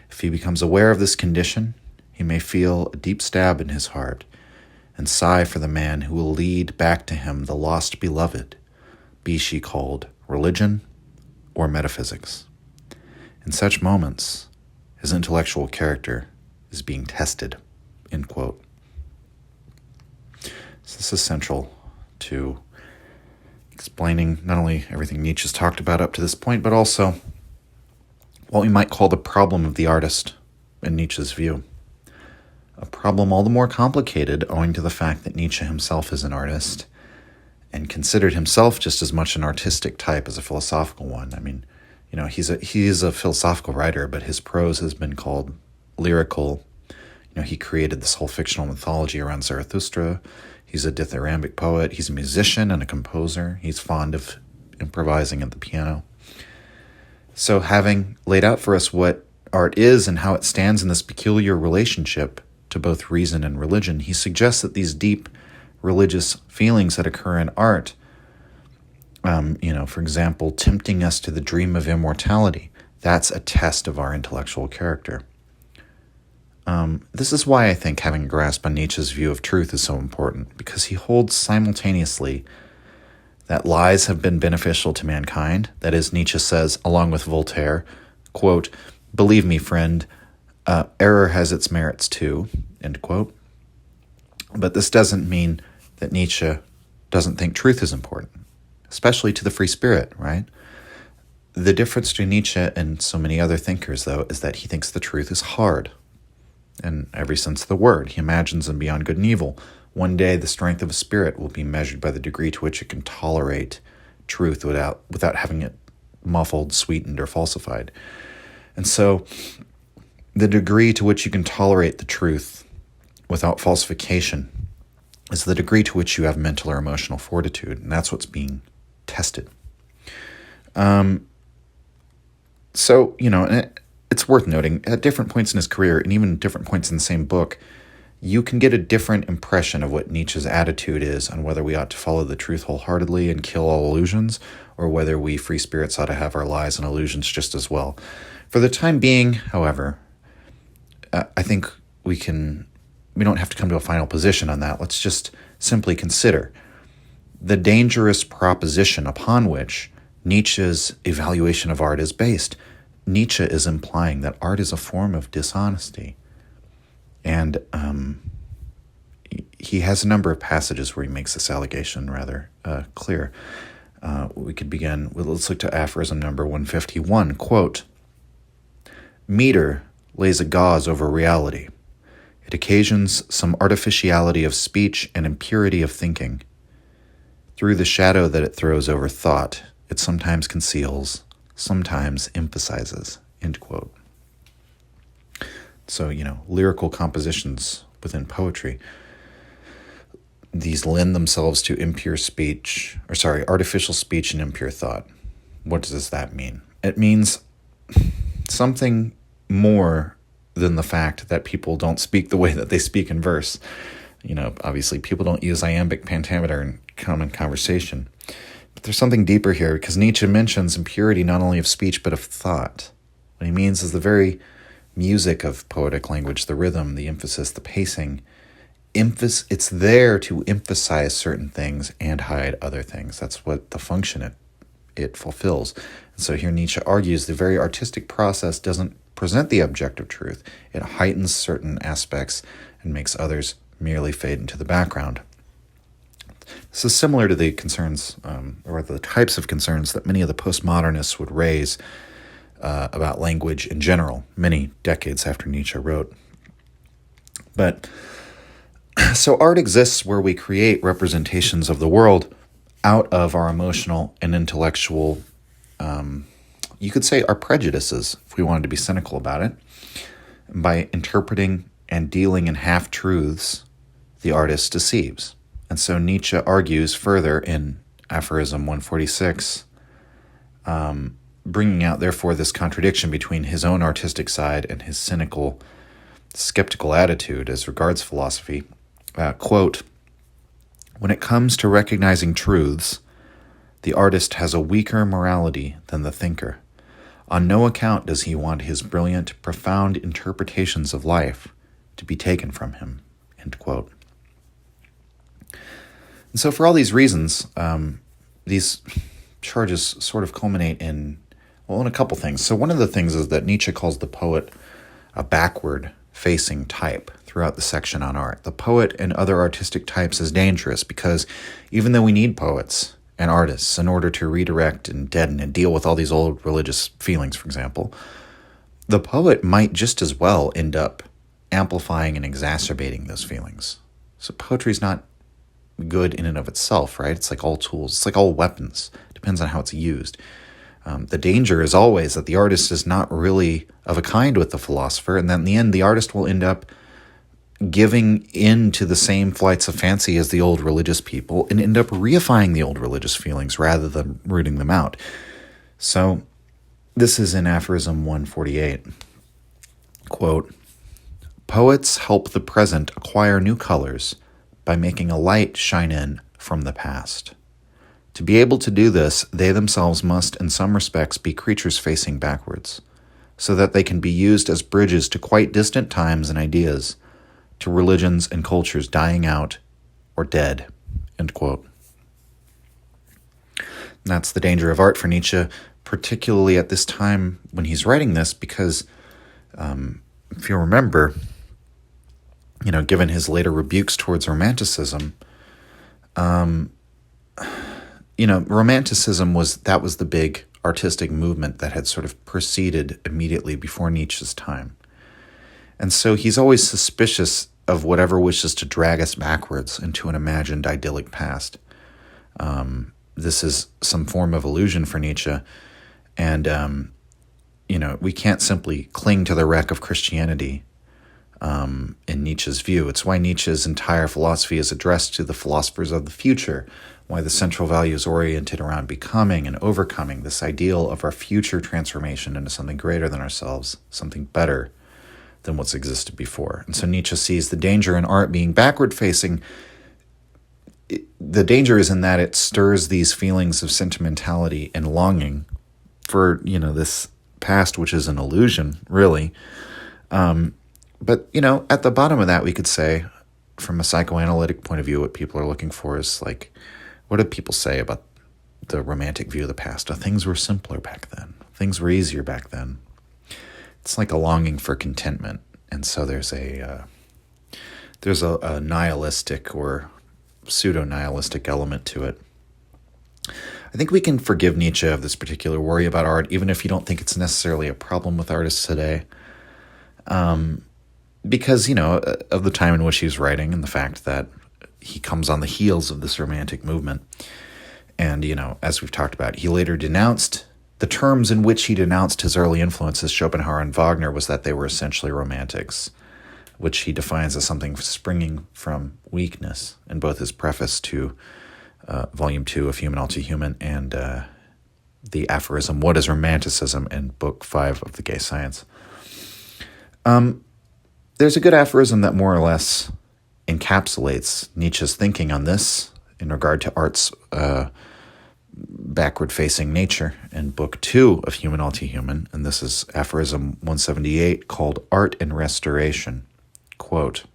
If he becomes aware of this condition, he may feel a deep stab in his heart and sigh for the man who will lead back to him the lost beloved, be she called religion or metaphysics. In such moments, his intellectual character is being tested, end quote. So this is central to explaining not only everything Nietzsche's talked about up to this point, but also what we might call the problem of the artist in Nietzsche's view. A problem all the more complicated owing to the fact that Nietzsche himself is an artist and considered himself just as much an artistic type as a philosophical one. I mean, he is a philosophical writer, but his prose has been called lyrical. He created this whole fictional mythology around Zarathustra. He's a dithyrambic poet. He's a musician and a composer. He's fond of improvising at the piano. So having laid out for us what art is and how it stands in this peculiar relationship to both reason and religion, he suggests that these deep religious feelings that occur in art, for example, tempting us to the dream of immortality, that's a test of our intellectual character. This is why I think having a grasp on Nietzsche's view of truth is so important, because he holds simultaneously that lies have been beneficial to mankind. That is, Nietzsche says, along with Voltaire, quote, "Believe me, friend, error has its merits too," end quote. But this doesn't mean that Nietzsche doesn't think truth is important, especially to the free spirit, right? The difference between Nietzsche and so many other thinkers, though, is that he thinks the truth is hard. In every sense of the word, he imagines them beyond good and evil. One day, the strength of a spirit will be measured by the degree to which it can tolerate truth without having it muffled, sweetened, or falsified. And so, the degree to which you can tolerate the truth without falsification is the degree to which you have mental or emotional fortitude, and that's what's being tested. It's worth noting, at different points in his career, and even different points in the same book, you can get a different impression of what Nietzsche's attitude is on whether we ought to follow the truth wholeheartedly and kill all illusions, or whether we free spirits ought to have our lies and illusions just as well. For the time being, however, I think we don't have to come to a final position on that. Let's just simply consider the dangerous proposition upon which Nietzsche's evaluation of art is based. Nietzsche is implying that art is a form of dishonesty. And he has a number of passages where he makes this allegation rather clear. We could begin with, let's look to aphorism number 151, quote, "Meter lays a gauze over reality. It occasions some artificiality of speech and impurity of thinking. Through the shadow that it throws over thought, it sometimes conceals, sometimes emphasizes," end quote. So, lyrical compositions within poetry, these lend themselves to artificial speech and impure thought. What does that mean? It means something more than the fact that people don't speak the way that they speak in verse. Obviously people don't use iambic pentameter in common conversation. But there's something deeper here, because Nietzsche mentions impurity not only of speech but of thought. What he means is the very music of poetic language, the rhythm, the emphasis, the pacing. It's there to emphasize certain things and hide other things. That's what the function it fulfills. And so here Nietzsche argues the very artistic process doesn't present the objective truth. It heightens certain aspects and makes others merely fade into the background. This is similar to the concerns, or the types of concerns that many of the postmodernists would raise about language in general, many decades after Nietzsche wrote. But so art exists where we create representations of the world out of our emotional and intellectual, you could say our prejudices, if we wanted to be cynical about it. By interpreting and dealing in half-truths, the artist deceives. And so Nietzsche argues further in aphorism 146, bringing out, therefore, this contradiction between his own artistic side and his cynical, skeptical attitude as regards philosophy. Quote, "When it comes to recognizing truths, the artist has a weaker morality than the thinker. On no account does he want his brilliant, profound interpretations of life to be taken from him, end quote. And so for all these reasons, these charges sort of culminate in a couple things. So one of the things is that Nietzsche calls the poet a backward-facing type throughout the section on art. The poet and other artistic types is dangerous because even though we need poets and artists in order to redirect and deaden and deal with all these old religious feelings, for example, the poet might just as well end up amplifying and exacerbating those feelings. So poetry is not good in and of itself, right? It's like all tools. It's like all weapons. It depends on how it's used. The danger is always that the artist is not really of a kind with the philosopher, and then in the end, the artist will end up giving in to the same flights of fancy as the old religious people and end up reifying the old religious feelings rather than rooting them out. So this is in aphorism 148. Quote, "Poets help the present acquire new colors by making a light shine in from the past. To be able to do this, they themselves must in some respects be creatures facing backwards, so that they can be used as bridges to quite distant times and ideas, to religions and cultures dying out or dead." End quote. And that's the danger of art for Nietzsche, particularly at this time when he's writing this, because if you remember, given his later rebukes towards Romanticism, Romanticism was the big artistic movement that had sort of proceeded immediately before Nietzsche's time. And so he's always suspicious of whatever wishes to drag us backwards into an imagined idyllic past. This is some form of illusion for Nietzsche. And, we can't simply cling to the wreck of Christianity in Nietzsche's view. It's why Nietzsche's entire philosophy is addressed to the philosophers of the future, why the central value is oriented around becoming and overcoming this ideal of our future transformation into something greater than ourselves, something better than what's existed before. And so Nietzsche sees the danger in art being backward-facing. The danger is in that it stirs these feelings of sentimentality and longing for, this past, which is an illusion, really. But, at the bottom of that, we could say, from a psychoanalytic point of view, what people are looking for is like, what do people say about the romantic view of the past? Things were simpler back then. Things were easier back then. It's like a longing for contentment. And so there's a nihilistic or pseudo-nihilistic element to it. I think we can forgive Nietzsche of this particular worry about art, even if you don't think it's necessarily a problem with artists today. Because, of the time in which he was writing and the fact that he comes on the heels of this romantic movement. And, as we've talked about, he later denounced the terms in which he denounced his early influences, Schopenhauer and Wagner, was that they were essentially romantics, which he defines as something springing from weakness in both his preface to Volume 2 of Human All Too Human and the aphorism, What is Romanticism, in Book 5 of The Gay Science. There's a good aphorism that more or less encapsulates Nietzsche's thinking on this in regard to art's backward-facing nature in Book 2 of Human All Too Human, and this is aphorism 178, called Art and Restoration. Quote,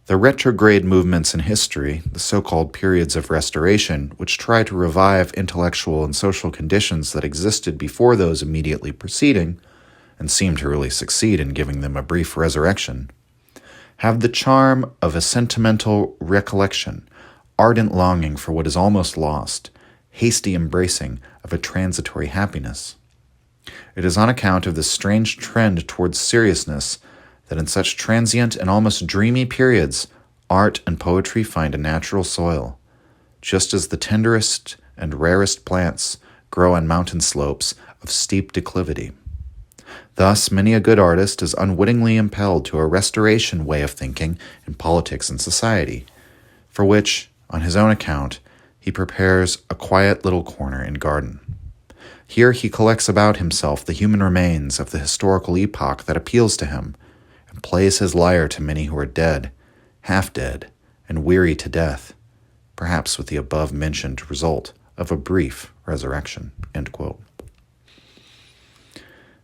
"The retrograde movements in history, the so-called periods of restoration, which try to revive intellectual and social conditions that existed before those immediately preceding, and seem to really succeed in giving them a brief resurrection, have the charm of a sentimental recollection, ardent longing for what is almost lost, hasty embracing of a transitory happiness. It is on account of this strange trend towards seriousness that in such transient and almost dreamy periods, art and poetry find a natural soil, just as the tenderest and rarest plants grow on mountain slopes of steep declivity. Thus, many a good artist is unwittingly impelled to a restoration way of thinking in politics and society, for which, on his own account, he prepares a quiet little corner and garden. Here he collects about himself the human remains of the historical epoch that appeals to him, and plays his lyre to many who are dead, half dead, and weary to death, perhaps with the above-mentioned result of a brief resurrection." End quote.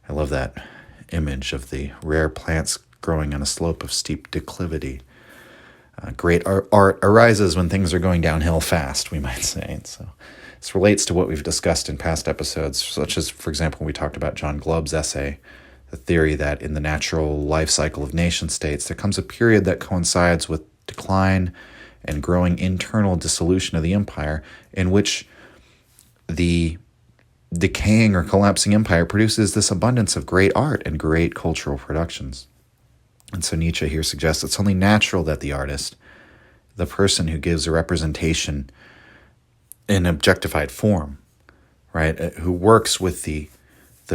I love that image of the rare plants growing on a slope of steep declivity. Great art arises when things are going downhill fast, we might say. And so this relates to what we've discussed in past episodes, such as, for example, we talked about John Glubb's essay, the theory that in the natural life cycle of nation states, there comes a period that coincides with decline and growing internal dissolution of the empire, in which the decaying or collapsing empire produces this abundance of great art and great cultural productions. And so Nietzsche here suggests it's only natural that the artist, the person who gives a representation in objectified form, right, who works with the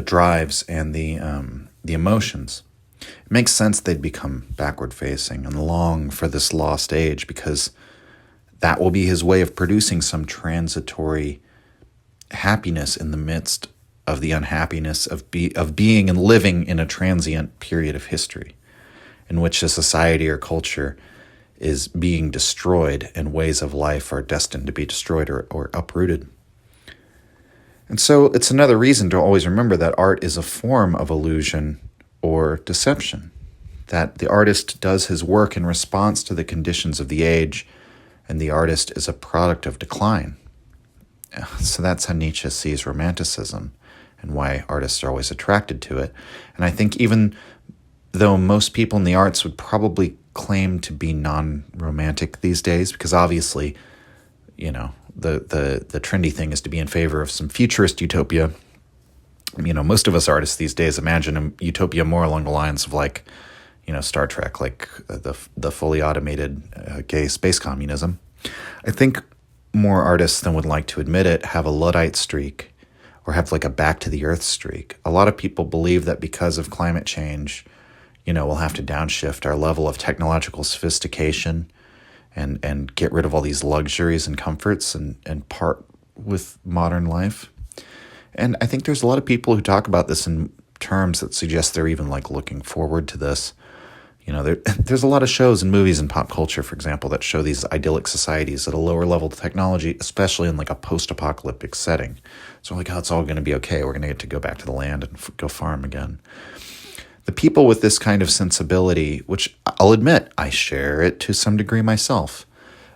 drives and the emotions, it makes sense they'd become backward-facing and long for this lost age, because that will be his way of producing some transitory happiness in the midst of the unhappiness of being and living in a transient period of history, in which a society or culture is being destroyed and ways of life are destined to be destroyed or uprooted. And so it's another reason to always remember that art is a form of illusion or deception, that the artist does his work in response to the conditions of the age, and the artist is a product of decline. So that's how Nietzsche sees romanticism and why artists are always attracted to it. And I think even though most people in the arts would probably claim to be non-romantic these days, because obviously, the trendy thing is to be in favor of some futurist utopia. Most of us artists these days imagine a utopia more along the lines of Star Trek, like the fully automated gay space communism. I think more artists than would like to admit it have a Luddite streak, or have like a back to the earth streak. A lot of people believe that because of climate change, we'll have to downshift our level of technological sophistication and get rid of all these luxuries and comforts and part with modern life. And I think there's a lot of people who talk about this in terms that suggest they're even looking forward to this. There's a lot of shows and movies in pop culture, for example, that show these idyllic societies at a lower level of technology, especially in a post-apocalyptic setting. So it's all going to be okay. We're going to get to go back to the land and go farm again. The people with this kind of sensibility, which I'll admit, I share it to some degree myself.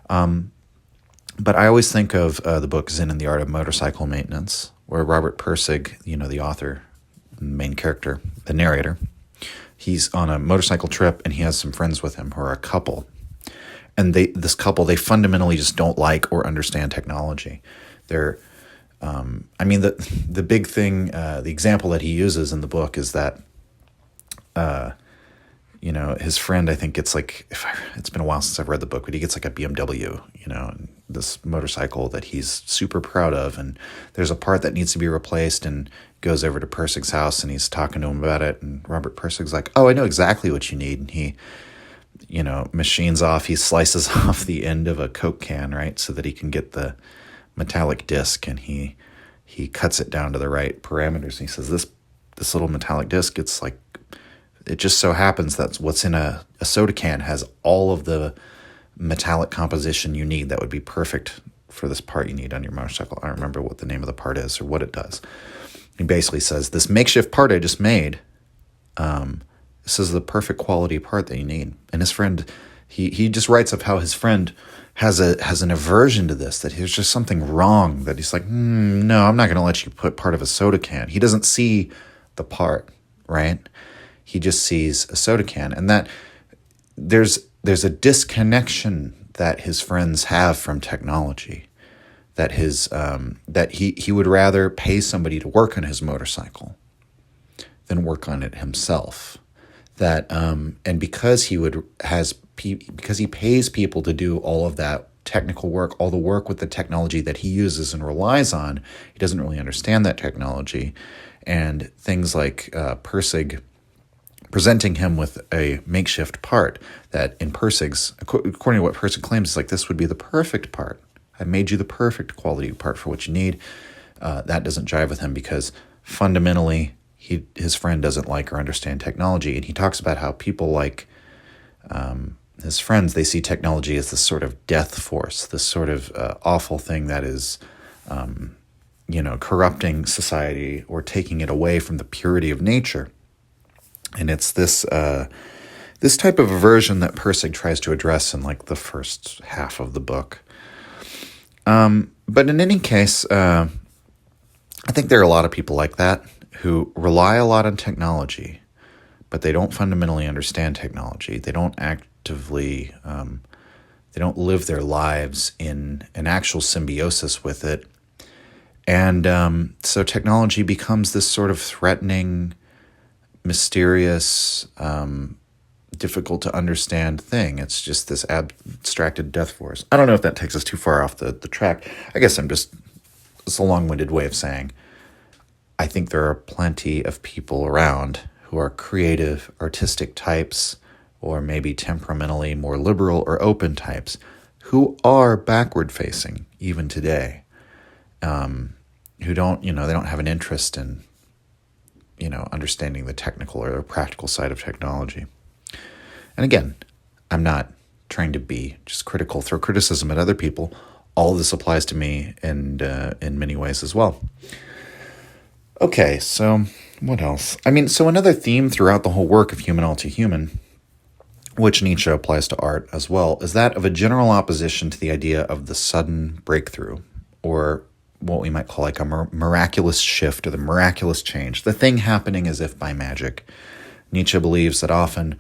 But I always think of the book Zen and the Art of Motorcycle Maintenance, where Robert Pirsig, the author, main character, the narrator, he's on a motorcycle trip and he has some friends with him who are a couple. And this couple, they fundamentally just don't like or understand technology. They're, the big thing, the example that he uses in the book is that, his friend, I think it's it's been a while since I've read the book, but he gets a BMW, this motorcycle that he's super proud of. And there's a part that needs to be replaced, and goes over to Pirsig's house and he's talking to him about it. And Robert Pirsig's like, oh, I know exactly what you need. And he, machines off, he slices off the end of a Coke can, right? So that he can get the metallic disc, and he cuts it down to the right parameters. And he says, this little metallic disc, it's it just so happens that what's in a soda can has all of the metallic composition you need that would be perfect for this part you need on your motorcycle. I don't remember what the name of the part is or what it does. He basically says, this makeshift part I just made, this is the perfect quality part that you need. And his friend, he just writes of how his friend has an aversion to this, that there's just something wrong, that he's like, no, I'm not going to let you put part of a soda can. He doesn't see the part, right? He just sees a soda can. And that there's a disconnection that his friends have from technology, that that he would rather pay somebody to work on his motorcycle than work on it himself. That and because he pays people to do all of that technical work, all the work with the technology that he uses and relies on, he doesn't really understand that technology. And things like Pirsig presenting him with a makeshift part that in Pirsig's, according to what Pirsig claims, is this would be the perfect part. I made you the perfect quality part for what you need. That doesn't jive with him because fundamentally his friend doesn't like or understand technology. And he talks about how people like his friends, they see technology as this sort of death force, this sort of awful thing that is, corrupting society or taking it away from the purity of nature. And it's this This type of aversion that Pirsig tries to address in like the first half of the book. But in any case, I think there are a lot of people like that who rely a lot on technology, but they don't fundamentally understand technology. They don't actively, they don't live their lives in an actual symbiosis with it. And so technology becomes this sort of threatening, mysterious, difficult to understand thing. It's just this abstracted death force. I don't know if that takes us too far off the track. I guess it's a long-winded way of saying I think there are plenty of people around who are creative, artistic types, or maybe temperamentally more liberal or open types, who are backward-facing even today, who don't, they don't have an interest in, understanding the technical or the practical side of technology. And again, I'm not trying to be just critical, throw criticism at other people. All of this applies to me and in many ways as well. Okay, so what else? So another theme throughout the whole work of Human All Too Human, which Nietzsche applies to art as well, is that of a general opposition to the idea of the sudden breakthrough, or what we might call like a miraculous shift or the miraculous change, the thing happening as if by magic. Nietzsche believes that often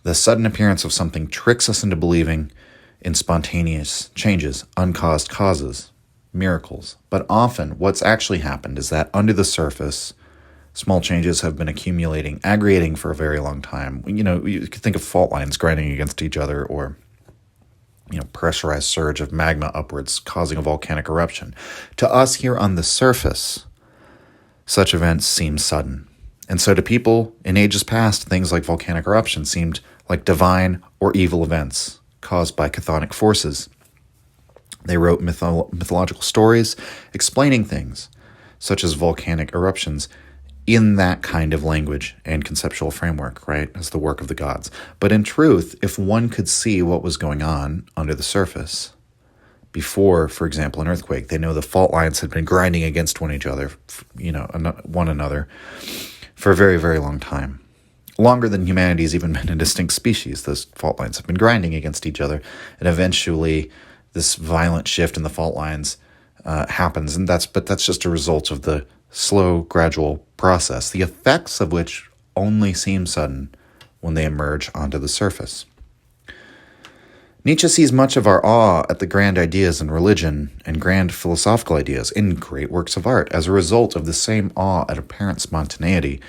the sudden appearance of something tricks us into believing in spontaneous changes, uncaused causes, miracles. But often what's actually happened is that under the surface, small changes have been accumulating, aggregating for a very long time. You could think of fault lines grinding against each other, or pressurized surge of magma upwards causing a volcanic eruption. To us here on the surface, such events seem sudden. And so to people in ages past, things like volcanic eruptions seemed like divine or evil events caused by chthonic forces. They wrote mythological stories explaining things, such as volcanic eruptions, in that kind of language and conceptual framework, right, as the work of the gods. But in truth, if one could see what was going on under the surface, before, for example, an earthquake, they know the fault lines had been grinding against one another for a very, very long time. Longer than humanity's even been a distinct species, those fault lines have been grinding against each other, and eventually this violent shift in the fault lines happens, but that's just a result of the slow, gradual process, the effects of which only seem sudden when they emerge onto the surface. Nietzsche sees much of our awe at the grand ideas in religion and grand philosophical ideas in great works of art as a result of the same awe at apparent spontaneity,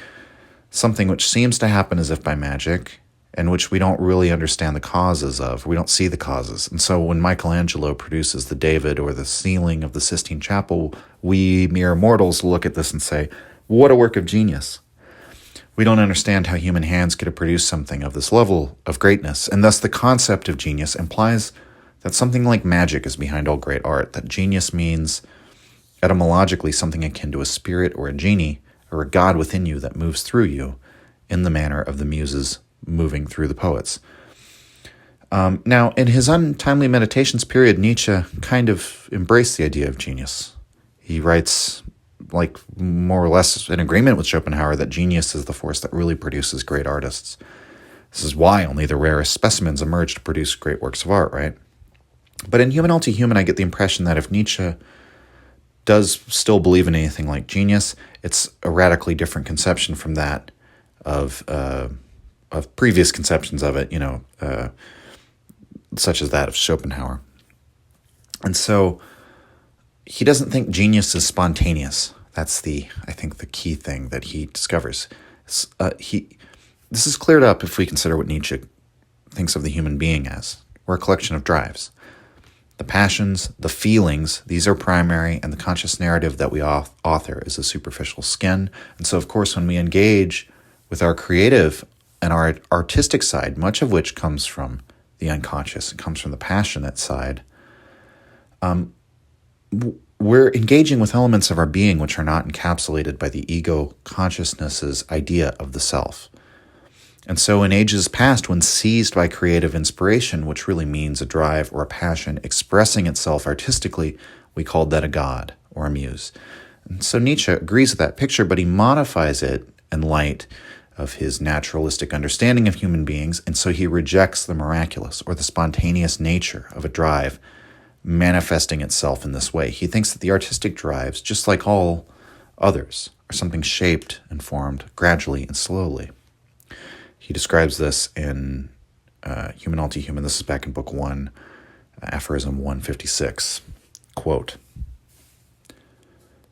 something which seems to happen as if by magic, and which we don't really understand the causes of. We don't see the causes. And so when Michelangelo produces the David or the ceiling of the Sistine Chapel, we mere mortals look at this and say, what a work of genius. We don't understand how human hands could have produced something of this level of greatness, and thus the concept of genius implies that something like magic is behind all great art, that genius means etymologically something akin to a spirit or a genie or a god within you that moves through you in the manner of the muses moving through the poets. Now, in his untimely meditations period, Nietzsche kind of embraced the idea of genius. He writes, like more or less in agreement with Schopenhauer, that genius is the force that really produces great artists. This is why only the rarest specimens emerge to produce great works of art, right? But in Human All Too Human, I get the impression that if Nietzsche does still believe in anything like genius, it's a radically different conception from that of previous conceptions of it, such as that of Schopenhauer. And so he doesn't think genius is spontaneous. That's I think the key thing that he discovers. This is cleared up if we consider what Nietzsche thinks of the human being as. We're a collection of drives. The passions, the feelings, these are primary, and the conscious narrative that we author is a superficial skin. And so, of course, when we engage with our creative and our artistic side, much of which comes from the unconscious, it comes from the passionate side, we're engaging with elements of our being which are not encapsulated by the ego consciousness's idea of the self. And so in ages past, when seized by creative inspiration, which really means a drive or a passion expressing itself artistically, we called that a god or a muse. And so Nietzsche agrees with that picture, but he modifies it in light of his naturalistic understanding of human beings, and so he rejects the miraculous or the spontaneous nature of a drive manifesting itself in this way. He thinks that the artistic drives, just like all others, are something shaped and formed gradually and slowly. He describes this in Human Anti-Human. This is back in Book 1, Aphorism 156. Quote,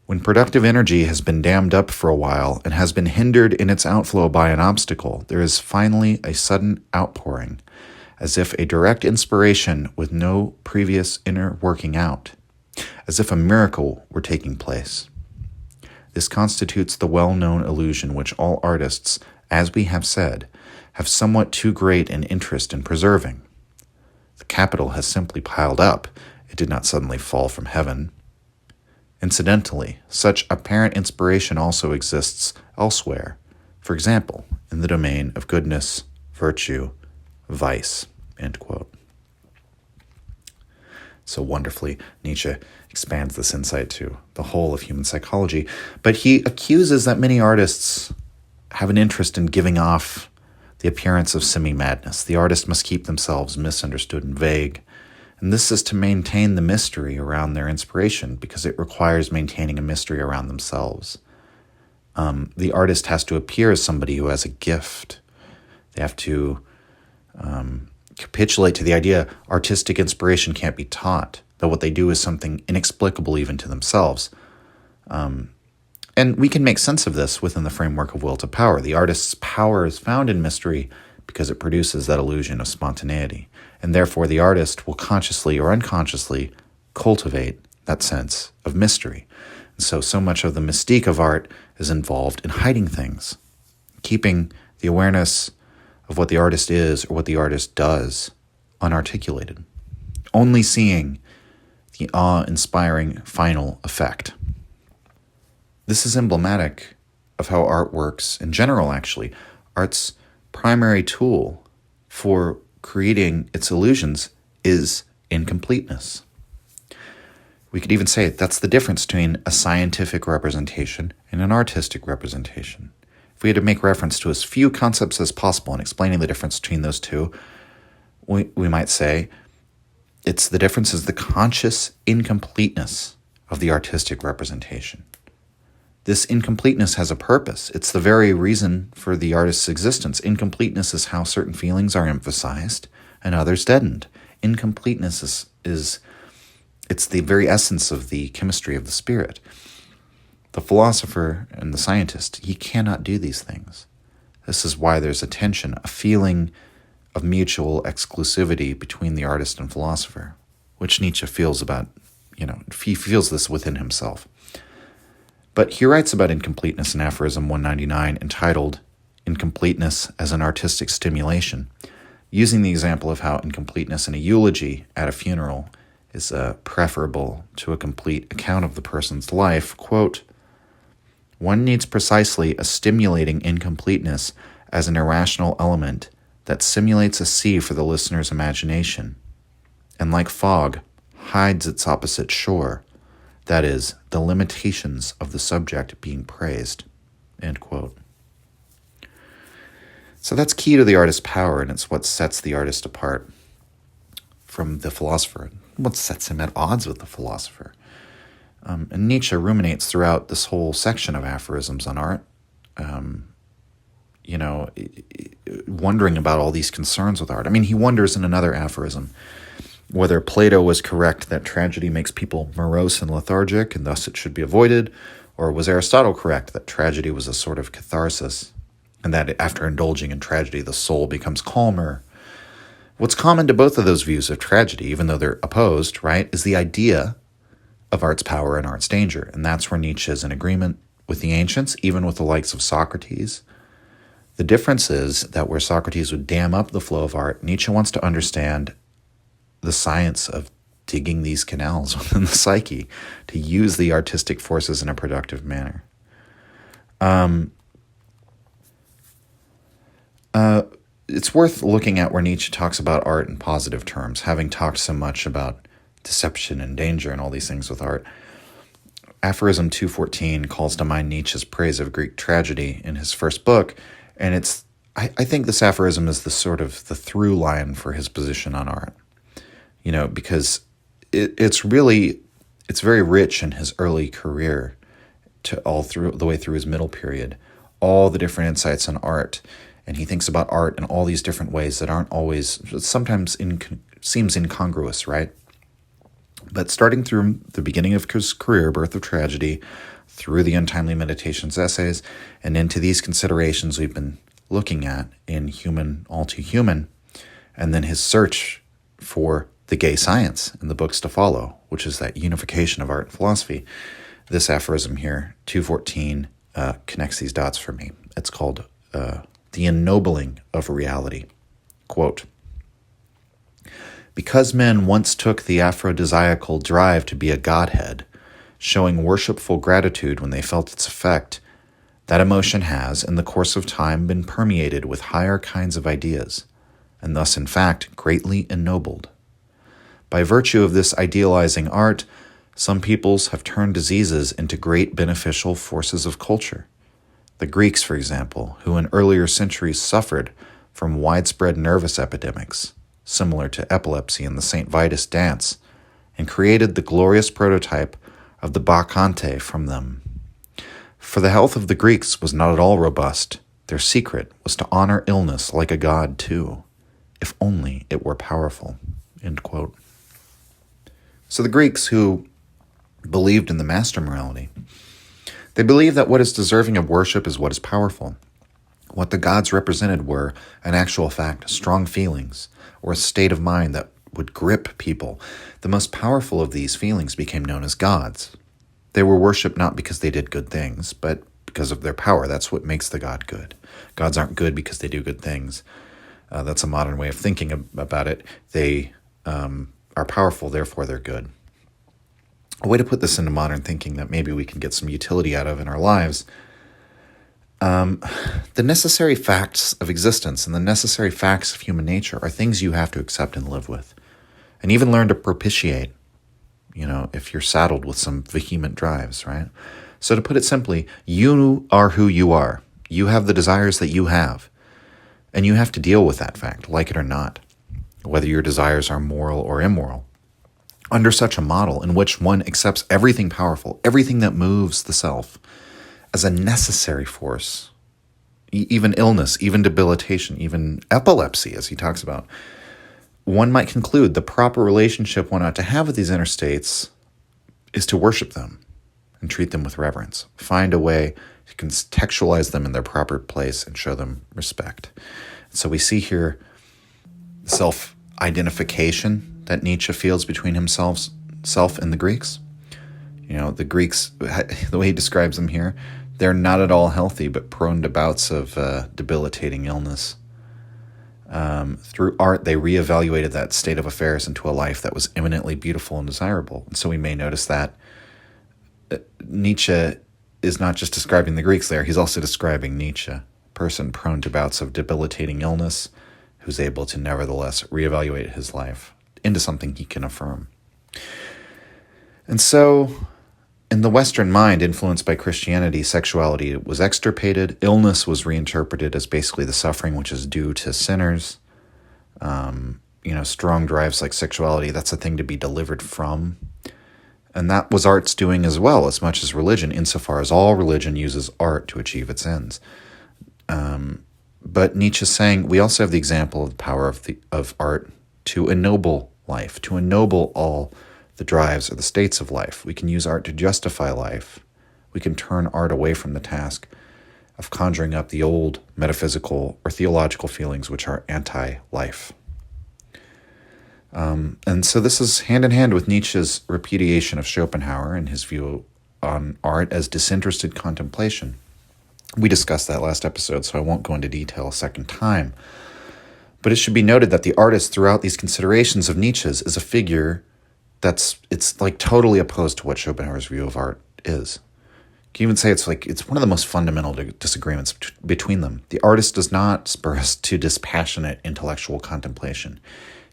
"When productive energy has been dammed up for a while and has been hindered in its outflow by an obstacle, there is finally a sudden outpouring, as if a direct inspiration with no previous inner working out, as if a miracle were taking place. This constitutes the well-known illusion which all artists, as we have said, have somewhat too great an interest in preserving. The capital has simply piled up. It did not suddenly fall from heaven. Incidentally, such apparent inspiration also exists elsewhere, for example, in the domain of goodness, virtue, vice." End quote. So wonderfully, Nietzsche expands this insight to the whole of human psychology, but he accuses that many artists have an interest in giving off the appearance of semi-madness. The artist must keep themselves misunderstood and vague, and this is to maintain the mystery around their inspiration, because it requires maintaining a mystery around themselves. The artist has to appear as somebody who has a gift. They have to capitulate to the idea artistic inspiration can't be taught, that what they do is something inexplicable even to themselves. And we can make sense of this within the framework of will to power. The artist's power is found in mystery because it produces that illusion of spontaneity. And therefore, the artist will consciously or unconsciously cultivate that sense of mystery. And so much of the mystique of art is involved in hiding things, keeping the awareness of what the artist is or what the artist does unarticulated, only seeing the awe-inspiring final effect. This is emblematic of how art works in general, actually. Art's primary tool for creating its illusions is incompleteness. We could even say that's the difference between a scientific representation and an artistic representation. If we had to make reference to as few concepts as possible in explaining the difference between those two, we might say the difference is the conscious incompleteness of the artistic representation. This incompleteness has a purpose. It's the very reason for the artist's existence. Incompleteness is how certain feelings are emphasized and others deadened. Incompleteness it's the very essence of the chemistry of the spirit. The philosopher and the scientist, he cannot do these things. This is why there's a tension, a feeling of mutual exclusivity between the artist and philosopher, which Nietzsche feels about, he feels this within himself. But he writes about incompleteness in Aphorism 199, entitled "Incompleteness as an Artistic Stimulation," using the example of how incompleteness in a eulogy at a funeral is preferable to a complete account of the person's life. Quote, "One needs precisely a stimulating incompleteness as an irrational element that simulates a sea for the listener's imagination, and like fog, hides its opposite shore, that is, the limitations of the subject being praised." End quote. So that's key to the artist's power, and it's what sets the artist apart from the philosopher, what sets him at odds with the philosopher. And Nietzsche ruminates throughout this whole section of aphorisms on art, wondering about all these concerns with art. I mean, he wonders in another aphorism whether Plato was correct that tragedy makes people morose and lethargic, and thus it should be avoided, or was Aristotle correct that tragedy was a sort of catharsis, and that after indulging in tragedy, the soul becomes calmer. What's common to both of those views of tragedy, even though they're opposed, right, is the idea of art's power and art's danger. And that's where Nietzsche is in agreement with the ancients, even with the likes of Socrates. The difference is that where Socrates would dam up the flow of art, Nietzsche wants to understand the science of digging these canals within the psyche to use the artistic forces in a productive manner. It's worth looking at where Nietzsche talks about art in positive terms, having talked so much about deception and danger and all these things with art. Aphorism 214 calls to mind Nietzsche's praise of Greek tragedy in his first book, And I think this aphorism is the sort of the through line for his position on art, because it's very rich in his early career to all through the way through his middle period, all the different insights on art. And he thinks about art in all these different ways that aren't always, sometimes seems incongruous, right? But starting through the beginning of his career, Birth of Tragedy, through the Untimely Meditations essays, and into these considerations we've been looking at in Human, All Too Human, and then his search for the gay science in the books to follow, which is that unification of art and philosophy. This aphorism here, 214, connects these dots for me. It's called The Ennobling of Reality. Quote, because men once took the aphrodisiacal drive to be a godhead, showing worshipful gratitude when they felt its effect, that emotion has, in the course of time, been permeated with higher kinds of ideas, and thus, in fact, greatly ennobled. By virtue of this idealizing art, some peoples have turned diseases into great beneficial forces of culture. The Greeks, for example, who in earlier centuries suffered from widespread nervous epidemics, similar to epilepsy in the St. Vitus dance, and created the glorious prototype of the Bacchante from them. For the health of the Greeks was not at all robust. Their secret was to honor illness like a god, too, if only it were powerful. End quote. So the Greeks, who believed in the master morality, they believed that what is deserving of worship is what is powerful. What the gods represented were, in actual fact, strong feelings, or a state of mind that would grip people. The most powerful of these feelings became known as gods. They were worshipped not because they did good things, but because of their power. That's what makes the god good. Gods aren't good because they do good things. That's a modern way of thinking about it. They are powerful, therefore they're good. A way to put this into modern thinking that maybe we can get some utility out of in our lives. The necessary facts of existence and the necessary facts of human nature are things you have to accept and live with, and even learn to propitiate, if you're saddled with some vehement drives, right? So to put it simply, you are who you are. You have the desires that you have, and you have to deal with that fact, like it or not, whether your desires are moral or immoral. Under such a model in which one accepts everything powerful, everything that moves the self, as a necessary force, even illness, even debilitation, even epilepsy, as he talks about, one might conclude the proper relationship one ought to have with these inner states is to worship them and treat them with reverence. Find a way to contextualize them in their proper place and show them respect. So we see here self-identification that Nietzsche feels between himself and the Greeks. The Greeks, the way he describes them here, they're not at all healthy, but prone to bouts of debilitating illness. Through art, they reevaluated that state of affairs into a life that was eminently beautiful and desirable. And so we may notice that Nietzsche is not just describing the Greeks there, he's also describing Nietzsche, a person prone to bouts of debilitating illness, who's able to nevertheless reevaluate his life into something he can affirm. And so, in the Western mind, influenced by Christianity, sexuality was extirpated. Illness was reinterpreted as basically the suffering which is due to sinners. Strong drives like sexuality, that's a thing to be delivered from. And that was art's doing as well, as much as religion, insofar as all religion uses art to achieve its ends. But Nietzsche's saying we also have the example of the power of art to ennoble life, to ennoble all the drives or the states of life. We can use art to justify life. We can turn art away from the task of conjuring up the old metaphysical or theological feelings which are anti-life. And so this is hand in hand with Nietzsche's repudiation of Schopenhauer and his view on art as disinterested contemplation. We discussed that last episode, so I won't go into detail a second time. But it should be noted that the artist throughout these considerations of Nietzsche's is a figure it's like totally opposed to what Schopenhauer's view of art is. You can even say it's one of the most fundamental disagreements between them. The artist does not spur us to dispassionate intellectual contemplation.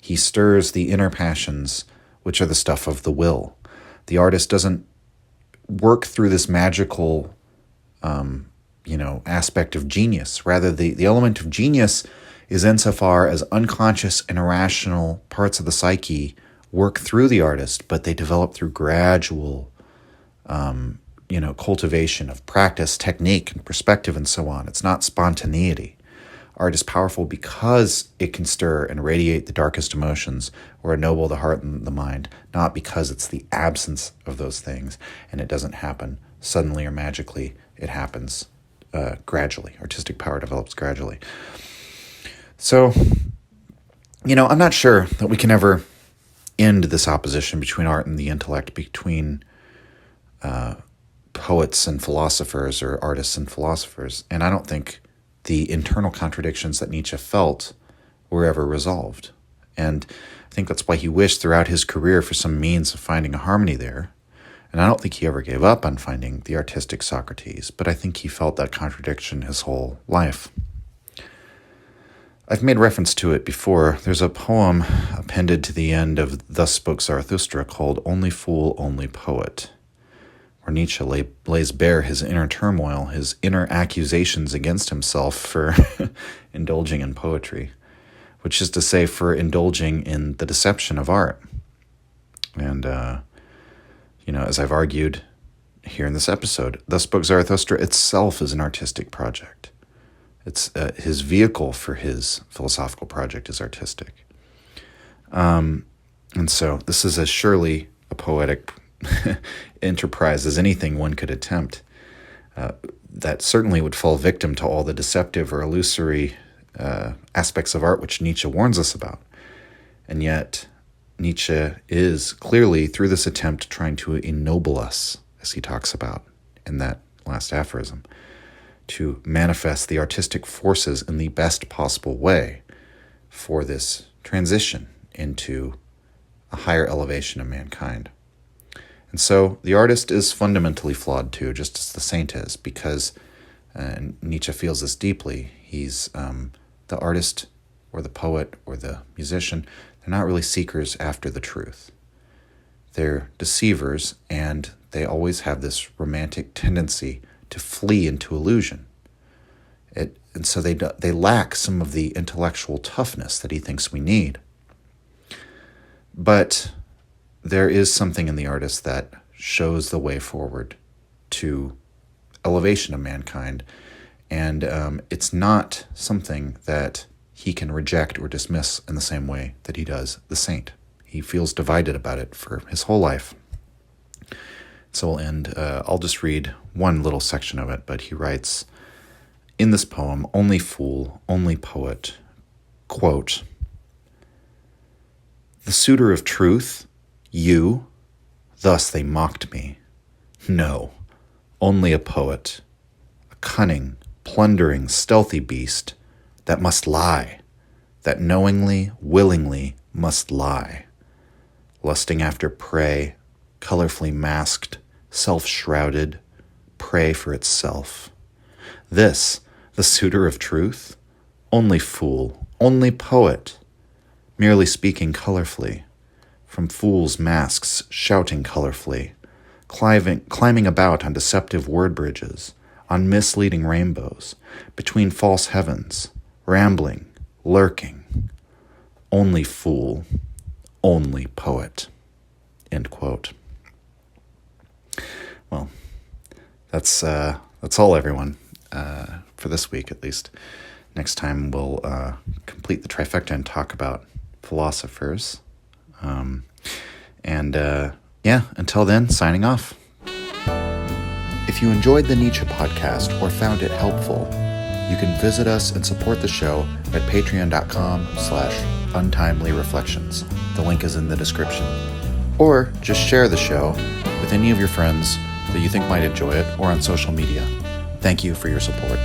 He stirs the inner passions, which are the stuff of the will. The artist doesn't work through this magical aspect of genius. Rather, the element of genius is insofar as unconscious and irrational parts of the psyche work through the artist, but they develop through gradual, cultivation of practice, technique, and perspective, and so on. It's not spontaneity. Art is powerful because it can stir and radiate the darkest emotions or ennoble the heart and the mind, not because it's the absence of those things and it doesn't happen suddenly or magically. It happens gradually. Artistic power develops gradually. So, I'm not sure that we can ever end this opposition between art and the intellect, between poets and philosophers or artists and philosophers. And I don't think the internal contradictions that Nietzsche felt were ever resolved. And I think that's why he wished throughout his career for some means of finding a harmony there. And I don't think he ever gave up on finding the artistic Socrates, but I think he felt that contradiction his whole life. I've made reference to it before. There's a poem appended to the end of Thus Spoke Zarathustra called Only Fool, Only Poet, where Nietzsche lays bare his inner turmoil, his inner accusations against himself for indulging in poetry, which is to say for indulging in the deception of art. And, as I've argued here in this episode, Thus Spoke Zarathustra itself is an artistic project. It's his vehicle for his philosophical project is artistic. And so this is as surely a poetic enterprise as anything one could attempt. That certainly would fall victim to all the deceptive or illusory aspects of art which Nietzsche warns us about. And yet Nietzsche is clearly, through this attempt, trying to ennoble us, as he talks about in that last aphorism, to manifest the artistic forces in the best possible way for this transition into a higher elevation of mankind. And so the artist is fundamentally flawed too, just as the saint is, because Nietzsche feels this deeply. He's the artist or the poet or the musician. They're not really seekers after the truth. They're deceivers, and they always have this romantic tendency to flee into illusion. And so they lack some of the intellectual toughness that he thinks we need. But there is something in the artist that shows the way forward to elevation of mankind, and it's not something that he can reject or dismiss in the same way that he does the saint. He feels divided about it for his whole life. So we'll end. I'll just read one little section of it, but he writes in this poem, Only Fool, Only Poet, quote, "The suitor of truth, you, thus they mocked me. No, only a poet, a cunning, plundering, stealthy beast that must lie, that knowingly, willingly must lie, lusting after prey, colorfully masked, self-shrouded, prey for itself. This, the suitor of truth, only fool, only poet, merely speaking colorfully, from fools' masks shouting colorfully, climbing about on deceptive word bridges, on misleading rainbows, between false heavens, rambling, lurking, only fool, only poet." End quote. Well, that's all, everyone, for this week at least. Next time we'll complete the trifecta and talk about philosophers. Until then, signing off. If you enjoyed the Nietzsche podcast or found it helpful, you can visit us and support the show at patreon.com/untimelyreflections. The link is in the description. Or just share the show with any of your friends that you think might enjoy it or on social media. Thank you for your support.